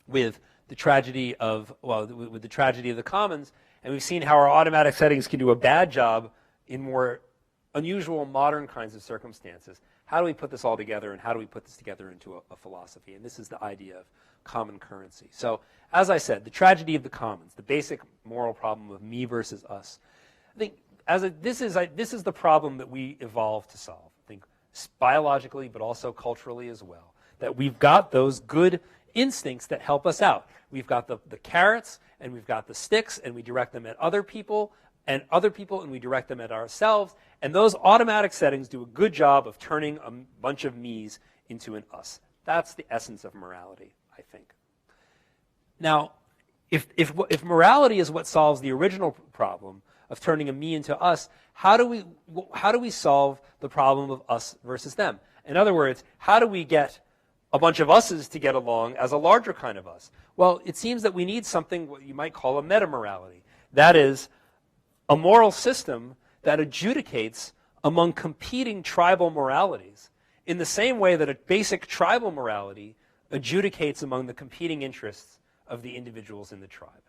with the tragedy of, with the tragedy of the commons, and we've seen how our automatic settings can do a bad job in more unusual modern kinds of circumstances. How do we put this all together, and how do we put this together into a philosophy? And this is the idea of common currency. So, as I said, the tragedy of the commons, the basic moral problem of me versus us. I think this is the problem that we evolved to solve. I think biologically, but also culturally as well. That we've got those good instincts that help us out. We've got the carrots, and we've got the sticks, and we direct them at other people, and we direct them at ourselves. And those automatic settings do a good job of turning a bunch of me's into an us. That's the essence of morality, I think. Now, if morality is what solves the original problem of turning a me into us, how do we solve the problem of us versus them? In other words, how do we get a bunch of us's to get along as a larger kind of us? Well, it seems that we need something what you might call a metamorality. That is, a moral system that adjudicates among competing tribal moralities in the same way that a basic tribal morality adjudicates among the competing interests of the individuals in the tribe,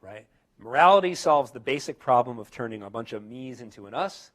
right? Morality solves the basic problem of turning a bunch of me's into an us.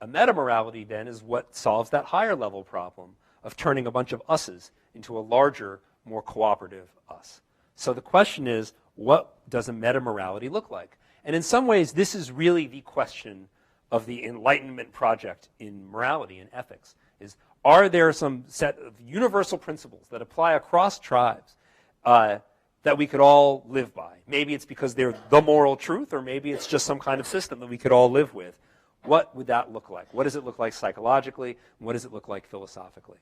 A metamorality, then, is what solves that higher level problem of turning a bunch of us's into a larger, more cooperative us. So the question is, what does a metamorality look like? And in some ways, this is really the question of the Enlightenment project in morality and ethics, is are there some set of universal principles that apply across tribes that we could all live by? Maybe it's because they're the moral truth, or maybe it's just some kind of system that we could all live with. What would that look like? What does it look like psychologically? What does it look like philosophically?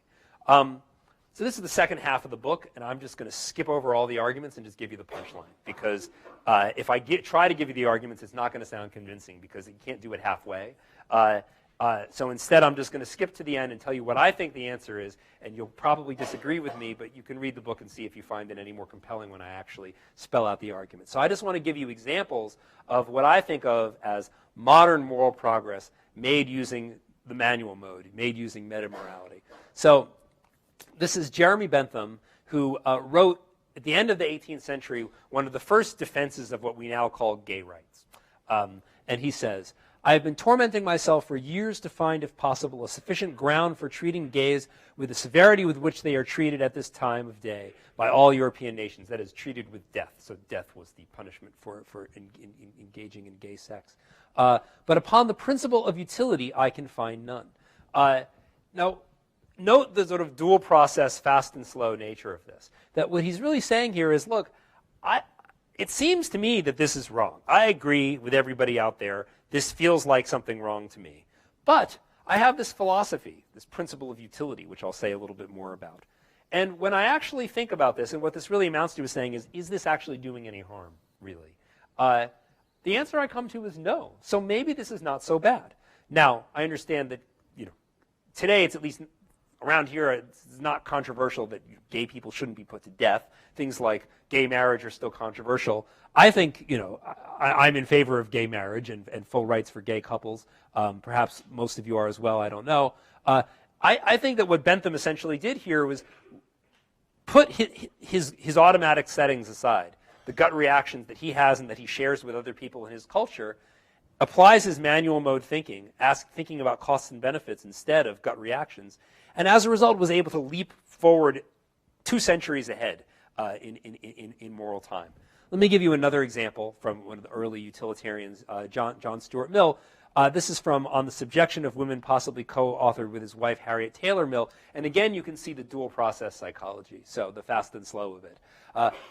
So this is the second half of the book, and I'm just going to skip over all the arguments and just give you the punchline. Because if I try to give you the arguments, it's not going to sound convincing because you can't do it halfway. So instead, I'm just going to skip to the end and tell you what I think the answer is, and you'll probably disagree with me, but you can read the book and see if you find it any more compelling when I actually spell out the argument. So I just want to give you examples of what I think of as modern moral progress made using the manual mode, made using metamorality. So this is Jeremy Bentham, who wrote at the end of the 18th century one of the first defenses of what we now call gay rights. And he says, I have been tormenting myself for years to find, if possible, a sufficient ground for treating gays with the severity with which they are treated at this time of day by all European nations, that is, treated with death. So death was the punishment for engaging in gay sex. But upon the principle of utility, I can find none. Now, note the sort of dual process, fast and slow nature of this. That what he's really saying here is, look, it seems to me that this is wrong. I agree with everybody out there. This feels like something wrong to me. But I have this philosophy, this principle of utility, which I'll say a little bit more about. And when I actually think about this, and what this really amounts to is saying is this actually doing any harm, really? The answer I come to is no. So maybe this is not so bad. Now, I understand that, today it's at least around here, it's not controversial that gay people shouldn't be put to death. Things like gay marriage are still controversial. I think, I'm in favor of gay marriage and full rights for gay couples. Perhaps most of you are as well, I don't know. I think that what Bentham essentially did here was put his automatic settings aside, the gut reactions that he has and that he shares with other people in his culture, applies his manual mode thinking, thinking about costs and benefits instead of gut reactions, and as a result was able to leap forward 2 centuries ahead in moral time. Let me give you another example from one of the early utilitarians, John Stuart Mill. This is from On the Subjection of Women, possibly co-authored with his wife Harriet Taylor Mill. And again, you can see the dual process psychology, so the fast and slow of it.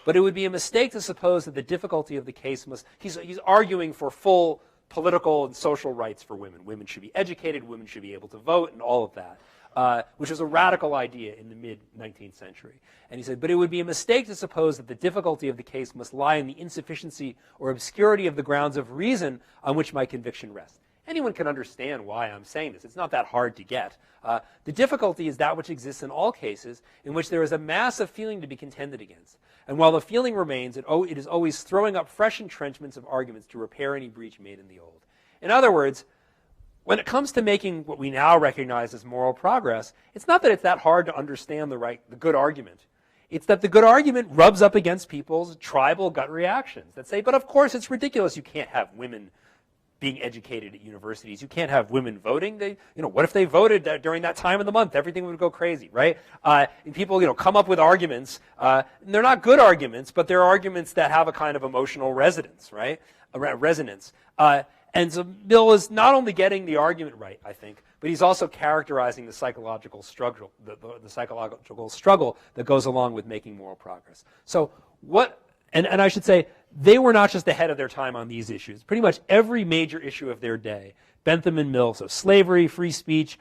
But it would be a mistake to suppose that the difficulty of the case he's arguing for full political and social rights for women. Women should be educated, women should be able to vote, and all of that, which was a radical idea in the mid-19th century. And he said, but it would be a mistake to suppose that the difficulty of the case must lie in the insufficiency or obscurity of the grounds of reason on which my conviction rests. Anyone can understand why I'm saying this. It's not that hard to get. The difficulty is that which exists in all cases in which there is a massive feeling to be contended against. And while the feeling remains, it is always throwing up fresh entrenchments of arguments to repair any breach made in the old. In other words, when it comes to making what we now recognize as moral progress, it's not that it's that hard to understand the good argument. It's that the good argument rubs up against people's tribal gut reactions that say, but of course it's ridiculous. You can't have women being educated at universities. You can't have women voting. What if they voted during that time of the month? Everything would go crazy, right? And people, come up with arguments. And they're not good arguments, but they're arguments that have a kind of emotional resonance, right? Resonance. And so Mill is not only getting the argument right, I think, but he's also characterizing the psychological struggle, the psychological struggle that goes along with making moral progress. So and I should say, they were not just ahead of their time on these issues. Pretty much every major issue of their day, Bentham and Mill, so slavery, free speech,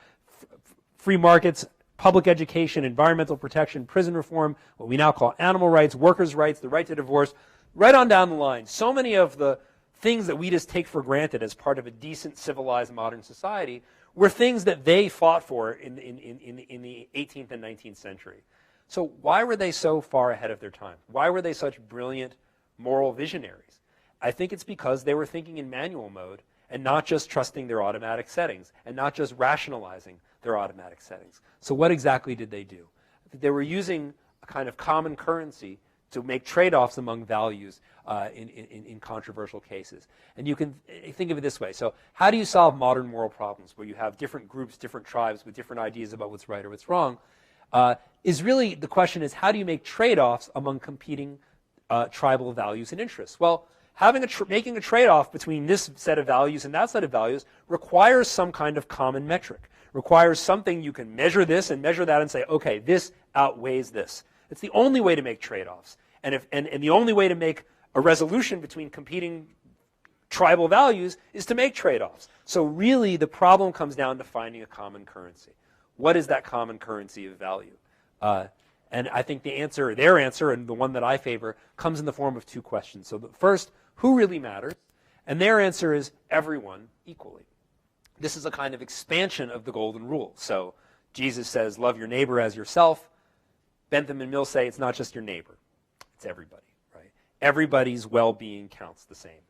free markets, public education, environmental protection, prison reform, what we now call animal rights, workers' rights, the right to divorce, right on down the line. So many of the things that we just take for granted as part of a decent, civilized, modern society were things that they fought for in the 18th and 19th century. So why were they so far ahead of their time? Why were they such brilliant moral visionaries? I think it's because they were thinking in manual mode and not just trusting their automatic settings and not just rationalizing their automatic settings. So what exactly did they do? They were using a kind of common currency to make trade-offs among values in controversial cases. And you can think of it this way. So how do you solve modern moral problems where you have different groups, different tribes with different ideas about what's right or what's wrong? Is really the question is, how do you make trade-offs among competing tribal values and interests? Well, making a trade-off between this set of values and that set of values requires some kind of common metric, requires something you can measure this and measure that and say, okay, this outweighs this. It's the only way to make trade-offs. And the only way to make a resolution between competing tribal values is to make trade-offs. So really, the problem comes down to finding a common currency. What is that common currency of value? And I think their answer, and the one that I favor, comes in the form of 2 questions. So the first, who really matters? And their answer is everyone equally. This is a kind of expansion of the golden rule. So Jesus says, love your neighbor as yourself. Bentham and Mill say it's not just your neighbor, it's everybody, right? Everybody's well-being counts the same.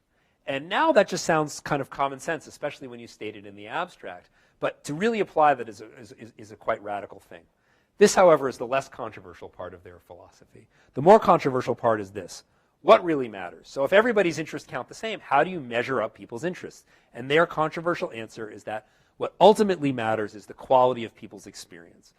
And now that just sounds kind of common sense, especially when you state it in the abstract. But to really apply that is a quite radical thing. This, however, is the less controversial part of their philosophy. The more controversial part is this. What really matters? So if everybody's interests count the same, how do you measure up people's interests? And their controversial answer is that what ultimately matters is the quality of people's experience.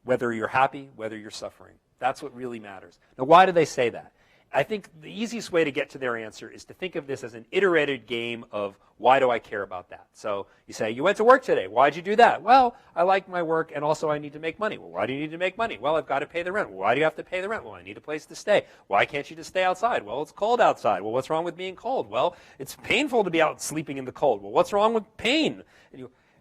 Whether you're happy, whether you're suffering. That's what really matters. Now, why do they say that? I think the easiest way to get to their answer is to think of this as an iterated game of why do I care about that? So you say, you went to work today. Why'd you do that? Well, I like my work and also I need to make money. Well, why do you need to make money? Well, I've got to pay the rent. Well, why do you have to pay the rent? Well, I need a place to stay. Why can't you just stay outside? Well, it's cold outside. Well, what's wrong with being cold? Well, it's painful to be out sleeping in the cold. Well, what's wrong with pain?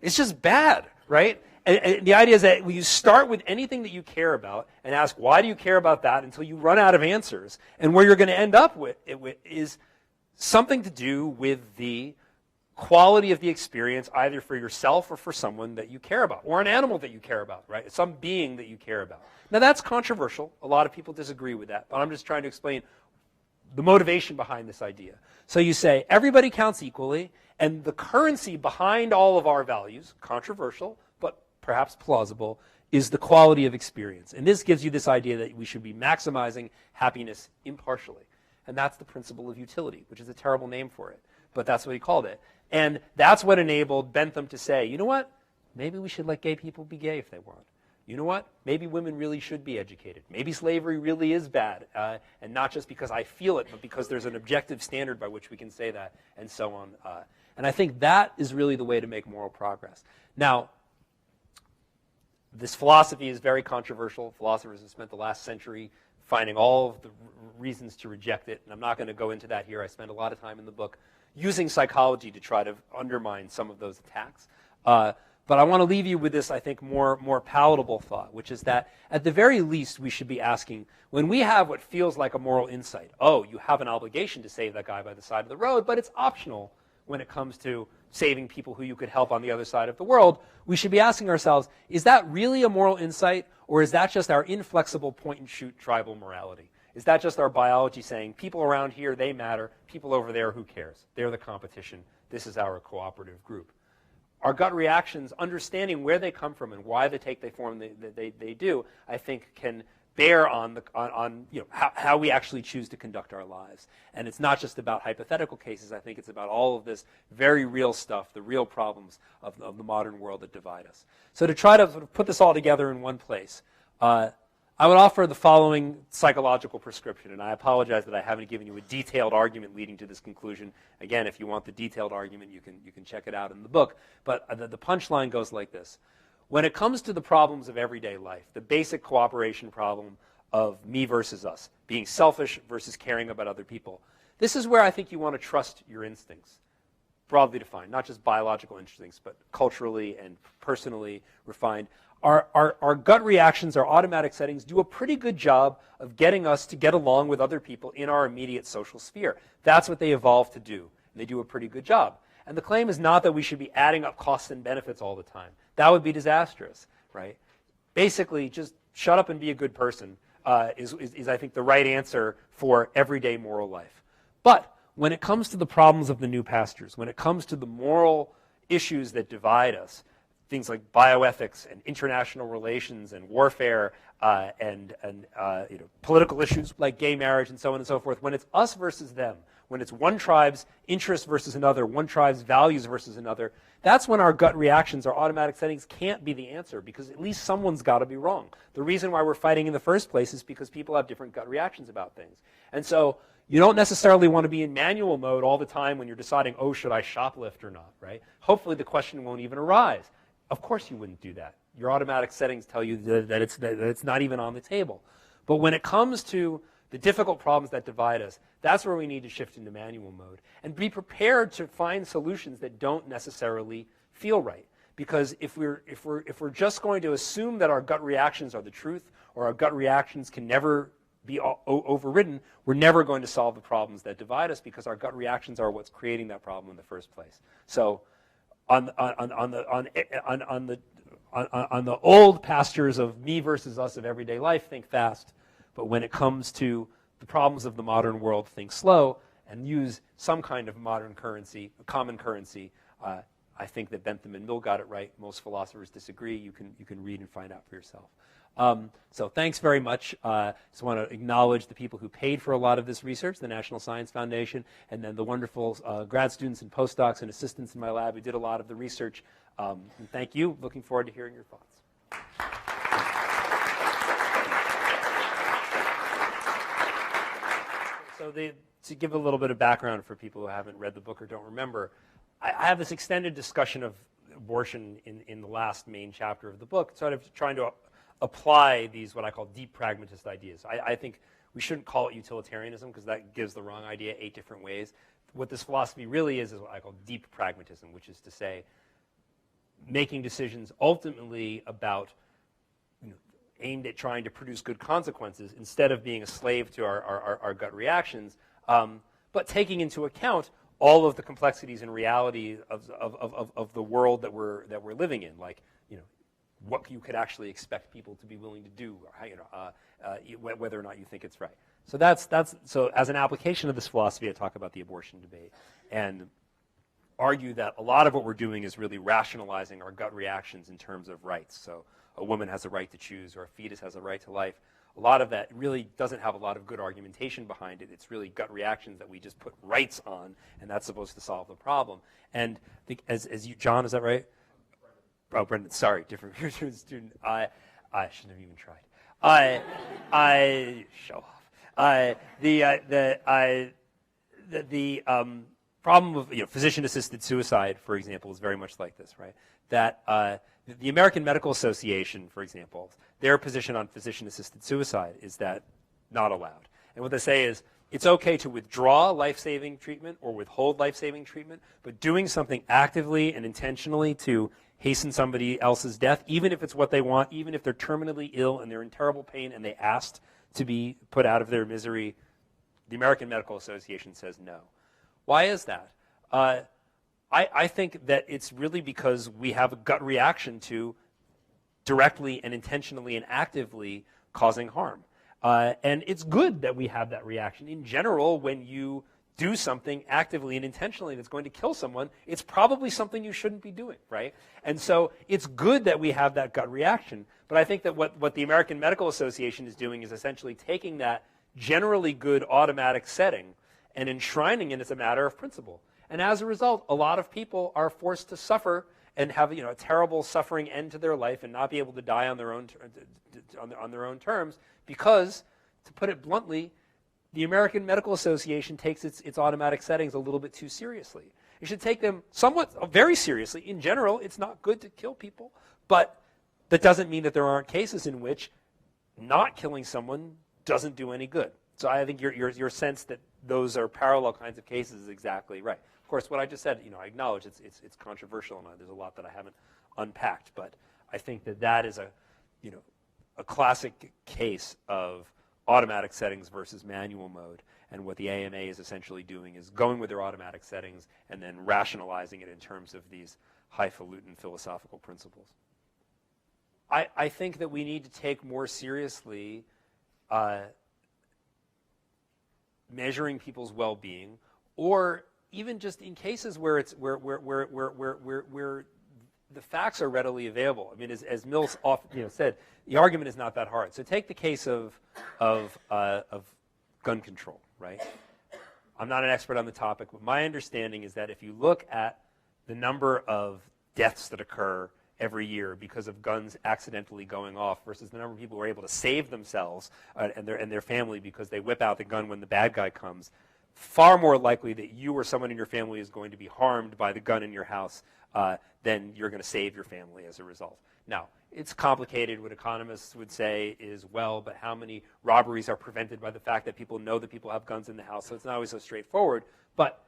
It's just bad, right? And the idea is that you start with anything that you care about and ask, why do you care about that, until you run out of answers. And where you're going to end up with is something to do with the quality of the experience, either for yourself or for someone that you care about, or an animal that you care about, right? Some being that you care about. Now, that's controversial. A lot of people disagree with that, but I'm just trying to explain the motivation behind this idea. So you say, everybody counts equally, and the currency behind all of our values, controversial, but perhaps plausible, is the quality of experience. And this gives you this idea that we should be maximizing happiness impartially. And that's the principle of utility, which is a terrible name for it. But that's what he called it. And that's what enabled Bentham to say, you know what? Maybe we should let gay people be gay if they want. You know what? Maybe women really should be educated. Maybe slavery really is bad. And not just because I feel it, but because there's an objective standard by which we can say that, and so on. And I think that is really the way to make moral progress. Now, this philosophy is very controversial. Philosophers have spent the last century finding all of the reasons to reject it. And I'm not going to go into that here. I spend a lot of time in the book using psychology to try to undermine some of those attacks. But I want to leave you with this, I think, more palatable thought, which is that at the very least we should be asking, when we have what feels like a moral insight, oh, you have an obligation to save that guy by the side of the road, but it's optional when it comes to saving people who you could help on the other side of the world, we should be asking ourselves, is that really a moral insight, or is that just our inflexible point-and-shoot tribal morality? Is that just our biology saying, people around here, they matter, people over there, who cares? They're the competition. This is our cooperative group. Our gut reactions, understanding where they come from and why they take the form they do, I think can bear on how we actually choose to conduct our lives. And it's not just about hypothetical cases. I think it's about all of this very real stuff, the real problems of the modern world that divide us. So to try to sort of put this all together in one place, I would offer the following psychological prescription, and I apologize that I haven't given you a detailed argument leading to this conclusion. Again, if you want the detailed argument, you can check it out in the book. But the punchline goes like this. When it comes to the problems of everyday life, the basic cooperation problem of me versus us, being selfish versus caring about other people, this is where I think you want to trust your instincts, broadly defined, not just biological instincts, but culturally and personally refined. Our gut reactions, our automatic settings, do a pretty good job of getting us to get along with other people in our immediate social sphere. That's what they evolved to do, and they do a pretty good job. And the claim is not that we should be adding up costs and benefits all the time. That would be disastrous, right? Basically, just shut up and be a good person is I think, the right answer for everyday moral life. But when it comes to the problems of the new pastures, when it comes to the moral issues that divide us, things like bioethics and international relations and warfare and political issues like gay marriage and so on and so forth, when it's us versus them, when it's one tribe's interest versus another, one tribe's values versus another, that's when our gut reactions, our automatic settings can't be the answer, because at least someone's got to be wrong. The reason why we're fighting in the first place is because people have different gut reactions about things. And so you don't necessarily want to be in manual mode all the time when you're deciding, oh, should I shoplift or not, right? Hopefully the question won't even arise. Of course you wouldn't do that. Your automatic settings tell you that it's not even on the table. But when it comes to the difficult problems that divide us, that's where we need to shift into manual mode and be prepared to find solutions that don't necessarily feel right. Because if we're just going to assume that our gut reactions are the truth, or our gut reactions can never be overridden, we're never going to solve the problems that divide us, because our gut reactions are what's creating that problem in the first place. So on the old pastures of me versus us of everyday life, think fast. But when it comes to the problems of the modern world, think slow, and use some kind of modern currency, a common currency. I I think that Bentham and Mill got it right. Most philosophers disagree. You can read and find out for yourself. So thanks very much. Just want to acknowledge the people who paid for a lot of this research, the National Science Foundation, and then the wonderful grad students and postdocs and assistants in my lab who did a lot of the research. And thank you. Looking forward to hearing your thoughts. So to give a little bit of background for people who haven't read the book or don't remember, I have this extended discussion of abortion in the last main chapter of the book, sort of trying to apply these, what I call deep pragmatist ideas. I think we shouldn't call it utilitarianism because that gives the wrong idea 8 different ways. What this philosophy really is what I call deep pragmatism, which is to say making decisions ultimately about, aimed at trying to produce good consequences instead of being a slave to our gut reactions, but taking into account all of the complexities and reality of the world that we're living in, like what you could actually expect people to be willing to do, whether or not you think it's right. So so as an application of this philosophy, I talk about the abortion debate and argue that a lot of what we're doing is really rationalizing our gut reactions in terms of rights. So a woman has a right to choose, or a fetus has a right to life. A lot of that really doesn't have a lot of good argumentation behind it. It's really gut reactions that we just put rights on, and that's supposed to solve the problem. And I think, as you, John, is that right? Oh, Brendan, sorry, different student. I shouldn't have even tried. I show off. The problem of physician-assisted suicide, for example, is very much like this, right? That the American Medical Association, for example, their position on physician-assisted suicide is that not allowed. And what they say is it's okay to withdraw life-saving treatment or withhold life-saving treatment, but doing something actively and intentionally to hasten somebody else's death, even if it's what they want, even if they're terminally ill and they're in terrible pain and they asked to be put out of their misery, the American Medical Association says no. Why is that? I think that it's really because we have a gut reaction to directly and intentionally and actively causing harm. And it's good that we have that reaction. In general, when you do something actively and intentionally that's going to kill someone, it's probably something you shouldn't be doing, right? And so it's good that we have that gut reaction. But I think that what the American Medical Association is doing is essentially taking that generally good automatic setting and enshrining it as a matter of principle. And as a result, a lot of people are forced to suffer and have a terrible suffering end to their life and not be able to die on their own terms because, to put it bluntly, the American Medical Association takes its automatic settings a little bit too seriously. You should take them very seriously. In general, it's not good to kill people, but that doesn't mean that there aren't cases in which not killing someone doesn't do any good. So I think your sense that those are parallel kinds of cases is exactly right. Of course, what I just said, I acknowledge it's controversial and there's a lot that I haven't unpacked, but I think that is a classic case of automatic settings versus manual mode. And what the AMA is essentially doing is going with their automatic settings and then rationalizing it in terms of these highfalutin philosophical principles. I think that we need to take more seriously measuring people's well-being, or even just in cases where it's where the facts are readily available. I mean, as Mills often said, the argument is not that hard. So take the case of gun control, right? I'm not an expert on the topic, but my understanding is that if you look at the number of deaths that occur every year because of guns accidentally going off versus the number of people who are able to save themselves and their family because they whip out the gun when the bad guy comes, far more likely that you or someone in your family is going to be harmed by the gun in your house than you're going to save your family as a result. Now, it's complicated. What economists would say is, well, but how many robberies are prevented by the fact that people know that people have guns in the house? So it's not always so straightforward. But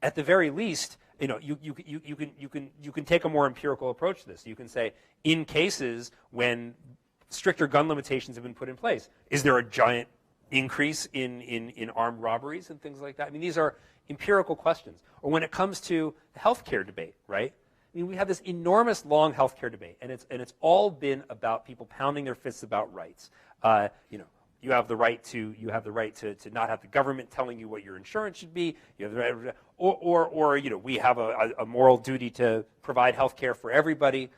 at the very least, you can take a more empirical approach to this. You can say, in cases when stricter gun limitations have been put in place, is there a giant increase in armed robberies and things like that? I mean, these are empirical questions. Or when it comes to the healthcare debate, right? I mean, we have this enormous long healthcare debate, and it's all been about people pounding their fists about rights. You have the right to not have the government telling you what your insurance should be. You have the right, or we have a moral duty to provide health care for everybody.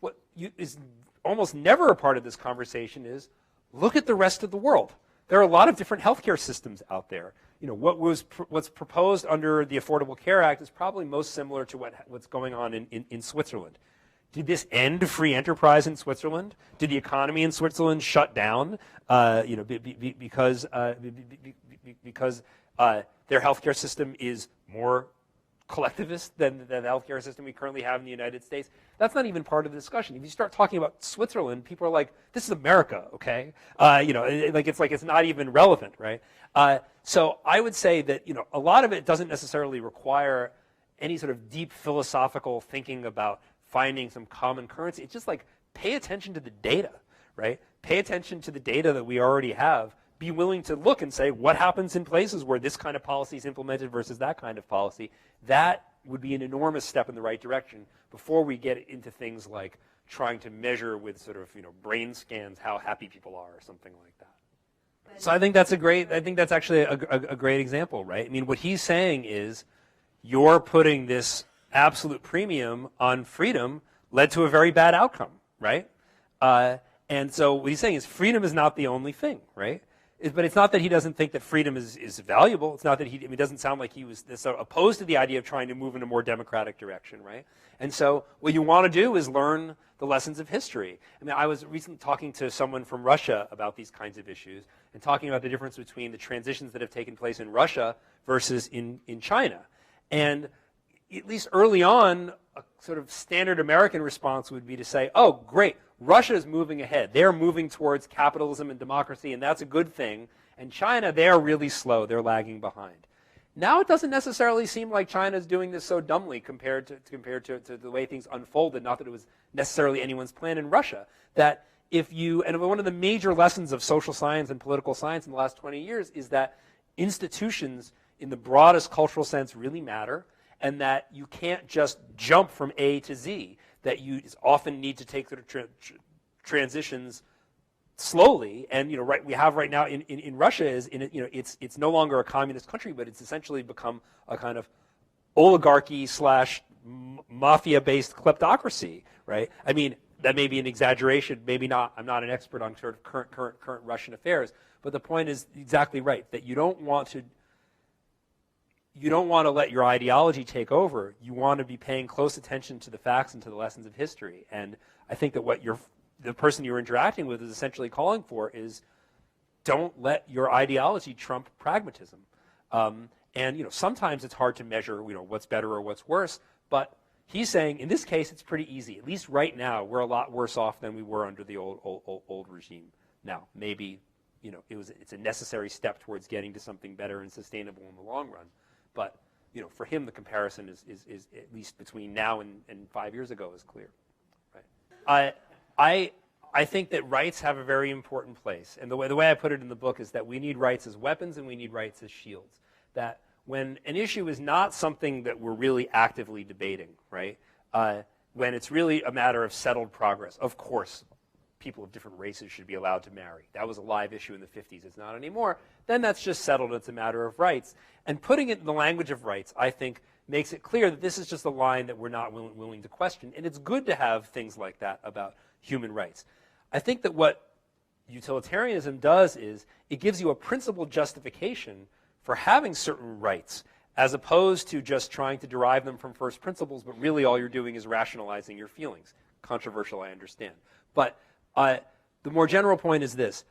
What is almost never a part of this conversation is look at the rest of the world. There are a lot of different healthcare systems out there. What's proposed under the Affordable Care Act is probably most similar to what's going on in Switzerland. Did this end free enterprise in Switzerland? Did the economy in Switzerland shut down because their healthcare system is more collectivist than the healthcare system we currently have in the United States? That's not even part of the discussion. If you start talking about Switzerland, people are like, "This is America, okay?" It's not even relevant, right? So I would say that a lot of it doesn't necessarily require any sort of deep philosophical thinking about finding some common currency. It's just like pay attention to the data, right? Pay attention to the data that we already have. Be willing to look and say what happens in places where this kind of policy is implemented versus that kind of policy. That would be an enormous step in the right direction before we get into things like trying to measure with sort of brain scans how happy people are or something like that. So I think that's actually a great example, right? I mean, what he's saying is you're putting this absolute premium on freedom led to a very bad outcome, right? And so what he's saying is freedom is not the only thing, right? But it's not that he doesn't think that freedom is valuable. It's not that it doesn't sound like he was so opposed to the idea of trying to move in a more democratic direction, right? And so what you want to do is learn the lessons of history. I mean, I was recently talking to someone from Russia about these kinds of issues and talking about the difference between the transitions that have taken place in Russia versus in China. And at least early on, a sort of standard American response would be to say, oh, great, Russia is moving ahead. They're moving towards capitalism and democracy, and that's a good thing. And China, they're really slow. They're lagging behind. Now it doesn't necessarily seem like China is doing this so dumbly compared to the way things unfolded, not that it was necessarily anyone's plan in Russia. That and one of the major lessons of social science and political science in the last 20 years is that institutions in the broadest cultural sense really matter, and that you can't just jump from A to Z, that you often need to take sort of transitions slowly. And we have right now in Russia it's no longer a communist country, but it's essentially become a kind of oligarchy / mafia-based kleptocracy, right? I mean, that may be an exaggeration, maybe not. I'm not an expert on sort of current Russian affairs, but the point is exactly right, that you don't want to let your ideology take over. You want to be paying close attention to the facts and to the lessons of history. And I think that what the person you're interacting with is essentially calling for is don't let your ideology trump pragmatism. And sometimes it's hard to measure what's better or what's worse, but he's saying in this case it's pretty easy. At least right now we're a lot worse off than we were under the old regime. Now maybe it's a necessary step towards getting to something better and sustainable in the long run. But for him, the comparison is at least between now and 5 years ago is clear. Right? I think that rights have a very important place, and the way I put it in the book is that we need rights as weapons and we need rights as shields. That when an issue is not something that we're really actively debating, right? When it's really a matter of settled progress, of course, people of different races should be allowed to marry. That was a live issue in the 50s. It's not anymore. Then that's just settled. It's a matter of rights. And putting it in the language of rights, I think, makes it clear that this is just a line that we're not willing to question. And it's good to have things like that about human rights. I think that what utilitarianism does is it gives you a principled justification for having certain rights, as opposed to just trying to derive them from first principles, but really all you're doing is rationalizing your feelings. Controversial, I understand. But the more general point is this.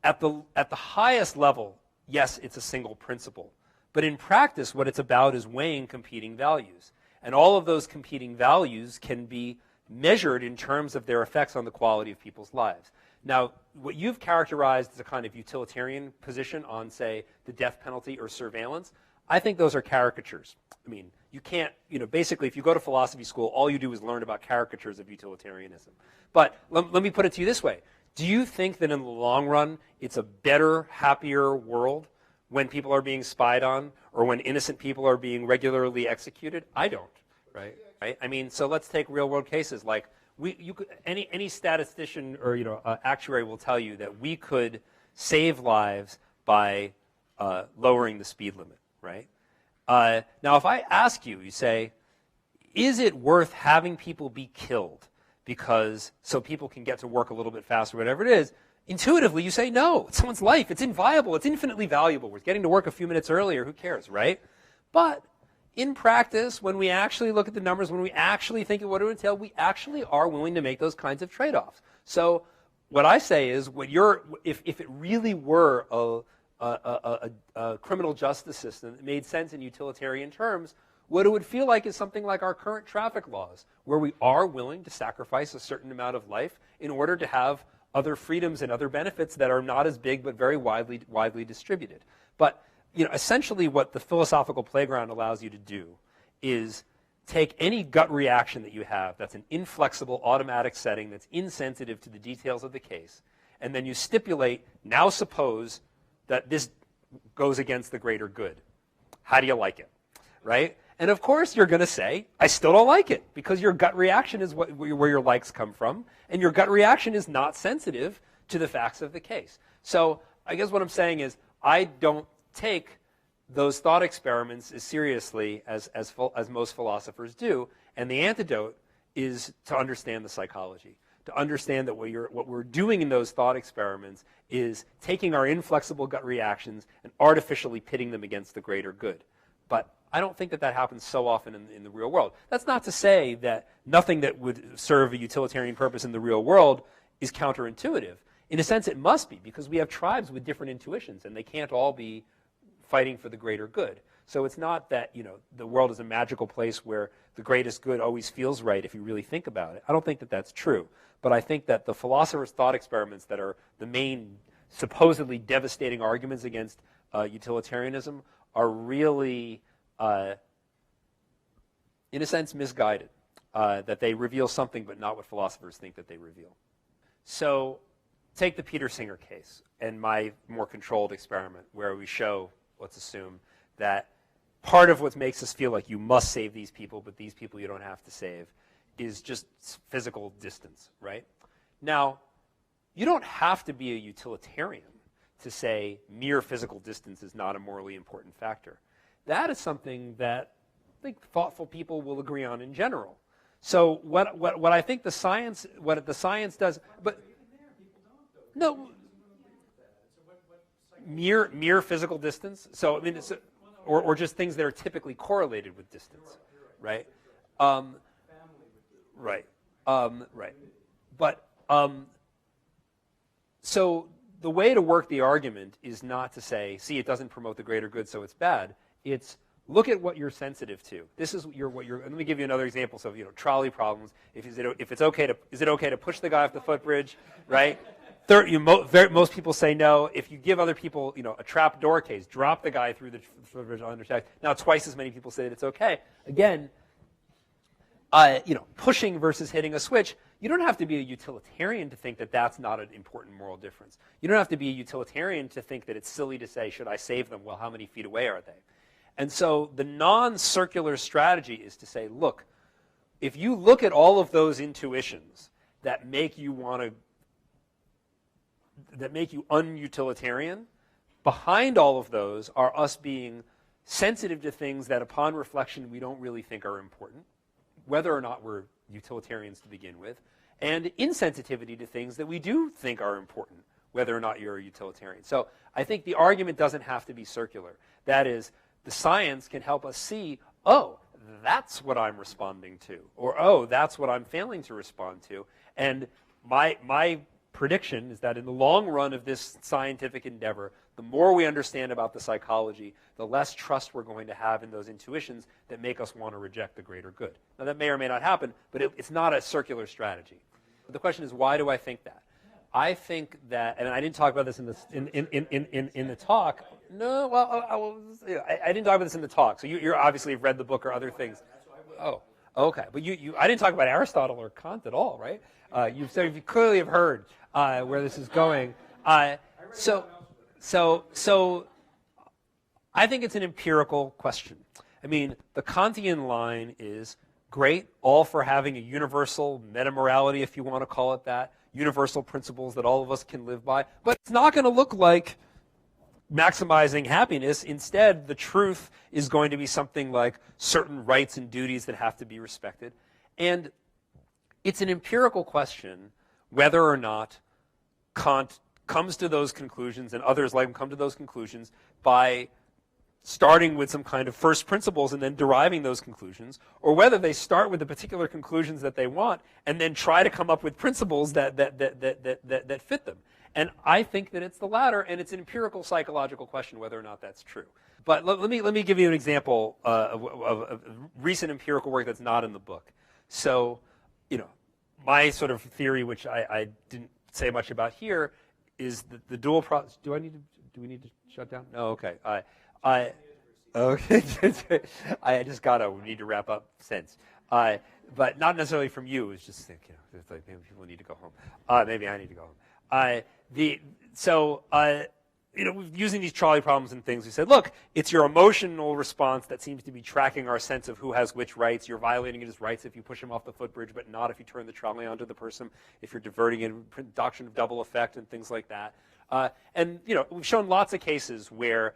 At the highest level, yes, it's a single principle. But in practice, what it's about is weighing competing values. And all of those competing values can be measured in terms of their effects on the quality of people's lives. Now, what you've characterized as a kind of utilitarian position on, say, the death penalty or surveillance, I think those are caricatures. I mean, you can't, basically, if you go to philosophy school, all you do is learn about caricatures of utilitarianism. But let me put it to you this way. Do you think that in the long run, it's a better, happier world when people are being spied on or when innocent people are being regularly executed? I don't, right? I mean, so let's take real-world cases. Like, any statistician or actuary will tell you that we could save lives by lowering the speed limit, right? Now, if I ask you, you say, is it worth having people be killed so people can get to work a little bit faster, whatever it is? Intuitively, you say no. It's someone's life. It's inviolable. It's infinitely valuable. We're getting to work a few minutes earlier. Who cares, right? But in practice, when we actually look at the numbers, when we actually think of what it would entail, we actually are willing to make those kinds of trade-offs. So what I say is, if it really were a criminal justice system that made sense in utilitarian terms, what it would feel like is something like our current traffic laws, where we are willing to sacrifice a certain amount of life in order to have other freedoms and other benefits that are not as big but very widely distributed. But essentially what the philosophical playground allows you to do is take any gut reaction that you have that's an inflexible automatic setting that's insensitive to the details of the case, and then you stipulate, now suppose that this goes against the greater good. How do you like it, right? And of course you're going to say, I still don't like it, because your gut reaction is where your likes come from, and your gut reaction is not sensitive to the facts of the case. So I guess what I'm saying is, I don't take those thought experiments as seriously as most philosophers do, and the antidote is to understand the psychology, to understand that what we're doing in those thought experiments is taking our inflexible gut reactions and artificially pitting them against the greater good. But I don't think that happens so often in the real world. That's not to say that nothing that would serve a utilitarian purpose in the real world is counterintuitive. In a sense, it must be, because we have tribes with different intuitions, and they can't all be fighting for the greater good. So it's not that the world is a magical place where the greatest good always feels right if you really think about it. I don't think that that's true. But I think that the philosophers' thought experiments that are the main supposedly devastating arguments against utilitarianism are really, in a sense, misguided. That they reveal something but not what philosophers think that they reveal. So take the Peter Singer case and my more controlled experiment where we show, let's assume, that part of what makes us feel like you must save these people, but these people you don't have to save, is just physical distance, right? Now, you don't have to be a utilitarian to say mere physical distance is not a morally important factor. That is something that I think thoughtful people will agree on in general. So what I think the science does, but no, mere physical distance. So I mean, or just things that are typically correlated with distance, right? Right. But so the way to work the argument is not to say, see, it doesn't promote the greater good, so it's bad. It's look at what you're sensitive to. This is what you're. Let me give you another example. So trolley problems. Is it okay to push the guy off the footbridge, right? Most people say no. If you give other people, a trap door case, drop the guy through the footbridge on attack. Now twice as many people say that it's okay. Again, pushing versus hitting a switch. You don't have to be a utilitarian to think that that's not an important moral difference. You don't have to be a utilitarian to think that it's silly to say, should I save them? Well, how many feet away are they? And so the non-circular strategy is to say, look, if you look at all of those intuitions that make you unutilitarian, behind all of those are us being sensitive to things that upon reflection we don't really think are important, whether or not we're utilitarians to begin with, and insensitivity to things that we do think are important, whether or not you're a utilitarian. So I think the argument doesn't have to be circular. That is, the science can help us see, oh, that's what I'm responding to, or oh, that's what I'm failing to respond to. And my prediction is that in the long run of this scientific endeavor, the more we understand about the psychology, the less trust we're going to have in those intuitions that make us want to reject the greater good. Now, that may or may not happen, but it's not a circular strategy. But the question is, why do I think that? I think that, and I didn't talk about this in the talk. No, well, I didn't talk about this in the talk. So you obviously have read the book or other things. Oh, okay. But I didn't talk about Aristotle or Kant at all, right? You clearly have heard where this is going. So I think it's an empirical question. I mean, the Kantian line is great, all for having a universal metamorality, if you want to call it that, universal principles that all of us can live by, but it's not going to look like maximizing happiness. Instead, the truth is going to be something like certain rights and duties that have to be respected. And it's an empirical question whether or not Kant comes to those conclusions, and others like him come to those conclusions by starting with some kind of first principles and then deriving those conclusions, or whether they start with the particular conclusions that they want and then try to come up with principles that fit them. And I think that it's the latter, and it's an empirical psychological question whether or not that's true. But let me give you an example of recent empirical work that's not in the book. So, my sort of theory, which I didn't say much about here, is that the dual process. Do we need to shut down? No, okay. Okay. I just we need to wrap up sense. But not necessarily from you. It's just it's like maybe people need to go home. Maybe I need to go home. Using these trolley problems and things, we said, look, it's your emotional response that seems to be tracking our sense of who has which rights. You're violating his rights if you push him off the footbridge, but not if you turn the trolley onto the person, if you're diverting it, doctrine of double effect and things like that. We've shown lots of cases where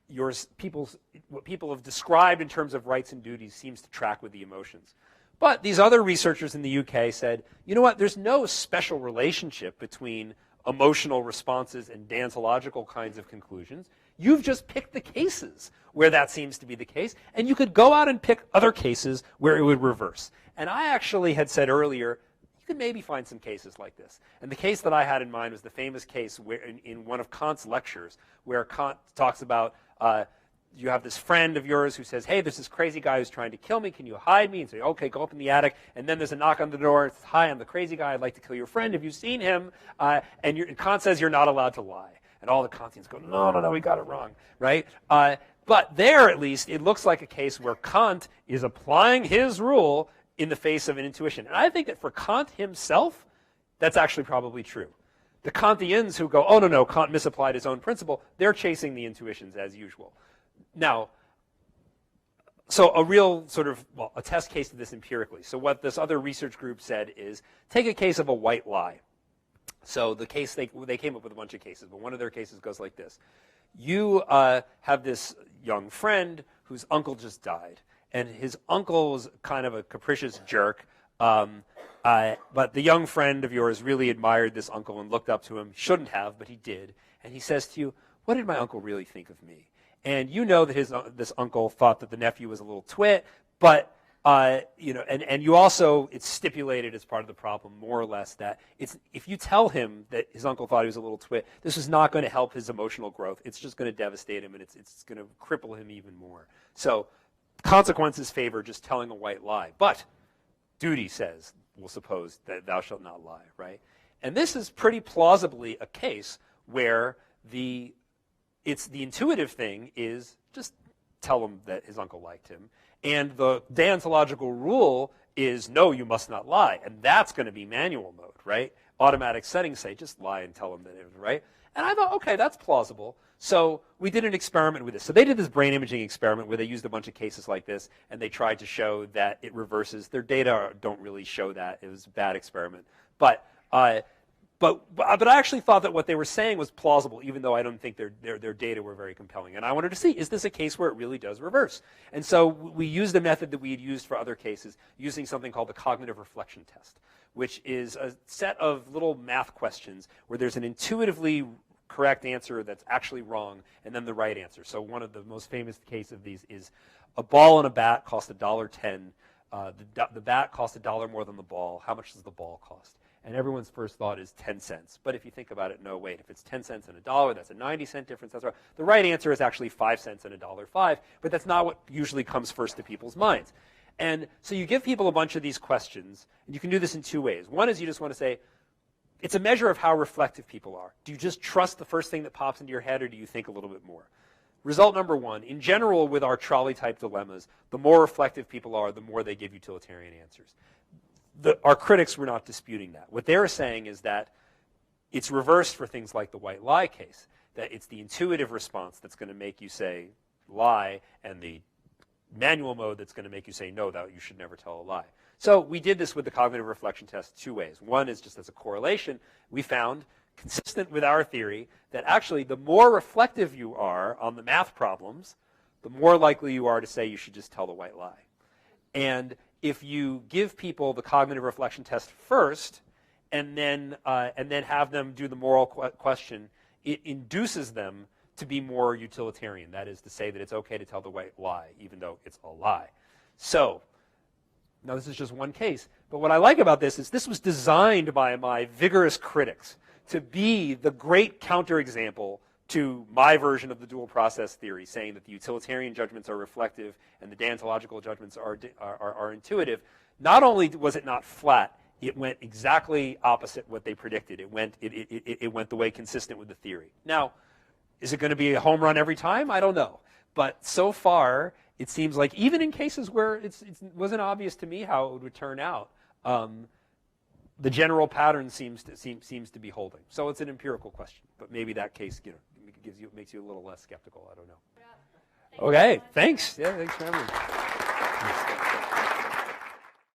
what people have described in terms of rights and duties seems to track with the emotions. But these other researchers in the UK said, you know what, there's no special relationship between emotional responses and deontological kinds of conclusions. You've just picked the cases where that seems to be the case, and you could go out and pick other cases where it would reverse. And I actually had said earlier, you could maybe find some cases like this. And the case that I had in mind was the famous case where in one of Kant's lectures, where Kant talks about you have this friend of yours who says, hey, there's this crazy guy who's trying to kill me. Can you hide me? And say, okay, go up in the attic. And then there's a knock on the door. It's, hi, I'm the crazy guy. I'd like to kill your friend. Have you seen him? And Kant says you're not allowed to lie. And all the Kantians go, no, we got it wrong, right? But there, at least, it looks like a case where Kant is applying his rule in the face of an intuition. And I think that for Kant himself, that's actually probably true. The Kantians who go, oh, no, Kant misapplied his own principle, they're chasing the intuitions as usual. Now, so a real sort of, a test case of this empirically. So what this other research group said is, take a case of a white lie. So the case, they came up with a bunch of cases, but one of their cases goes like this. You have this young friend whose uncle just died, and his uncle was kind of a capricious jerk, but the young friend of yours really admired this uncle and looked up to him. Shouldn't have, but he did. And he says to you, what did my uncle really think of me? And you know that this uncle thought that the nephew was a little twit, but and you also, it's stipulated as part of the problem, more or less, that if you tell him that his uncle thought he was a little twit, this is not going to help his emotional growth. It's just going to devastate him, and it's going to cripple him even more. So consequences favor just telling a white lie. But duty says, we'll suppose, that thou shalt not lie, right? And this is pretty plausibly a case where the intuitive thing is just tell him that his uncle liked him. And the deontological rule is, no, you must not lie. And that's going to be manual mode, right? Automatic settings say, just lie and tell him that it was right. And I thought, okay, that's plausible. So we did an experiment with this. So they did this brain imaging experiment where they used a bunch of cases like this, and they tried to show that it reverses. Their data don't really show that. It was a bad experiment. But I actually thought that what they were saying was plausible, even though I don't think their data were very compelling. And I wanted to see, is this a case where it really does reverse? And so we used a method that we had used for other cases, using something called the cognitive reflection test, which is a set of little math questions where there's an intuitively correct answer that's actually wrong, and then the right answer. So one of the most famous cases of these is a ball and a bat cost $1.10. The bat cost $1 more than the ball. How much does the ball cost? And everyone's first thought is 10 cents. But if you think about it, no, wait. If it's 10 cents and $1, that's a 90-cent difference. That's right. The right answer is actually 5 cents and $1.05, but that's not what usually comes first to people's minds. And so you give people a bunch of these questions, and you can do this in two ways. One is you just want to say, it's a measure of how reflective people are. Do you just trust the first thing that pops into your head, or do you think a little bit more? Result number one, in general with our trolley-type dilemmas, the more reflective people are, the more they give utilitarian answers. Our critics were not disputing that. What they're saying is that it's reversed for things like the white lie case, that it's the intuitive response that's going to make you say lie, and the manual mode that's going to make you say, no, that you should never tell a lie. So we did this with the cognitive reflection test 2 ways. One is just as a correlation. We found, consistent with our theory, that actually the more reflective you are on the math problems, the more likely you are to say you should just tell the white lie. And if you give people the cognitive reflection test first and then have them do the moral question, it induces them to be more utilitarian. That is to say that it's okay to tell the white lie, even though it's a lie. So, now this is just one case, but what I like about this is this was designed by my vigorous critics to be the great counterexample to my version of the dual process theory, saying that the utilitarian judgments are reflective and the deontological judgments are intuitive. Not only was it not flat, it went exactly opposite what they predicted. It went the way consistent with the theory. Now, is it going to be a home run every time? I don't know. But so far, it seems like even in cases where it wasn't obvious to me how it would turn out, the general pattern seems to be holding. So it's an empirical question, but maybe that case makes you a little less skeptical. I don't know. Yeah. Okay, thanks. Yeah, thanks for having me.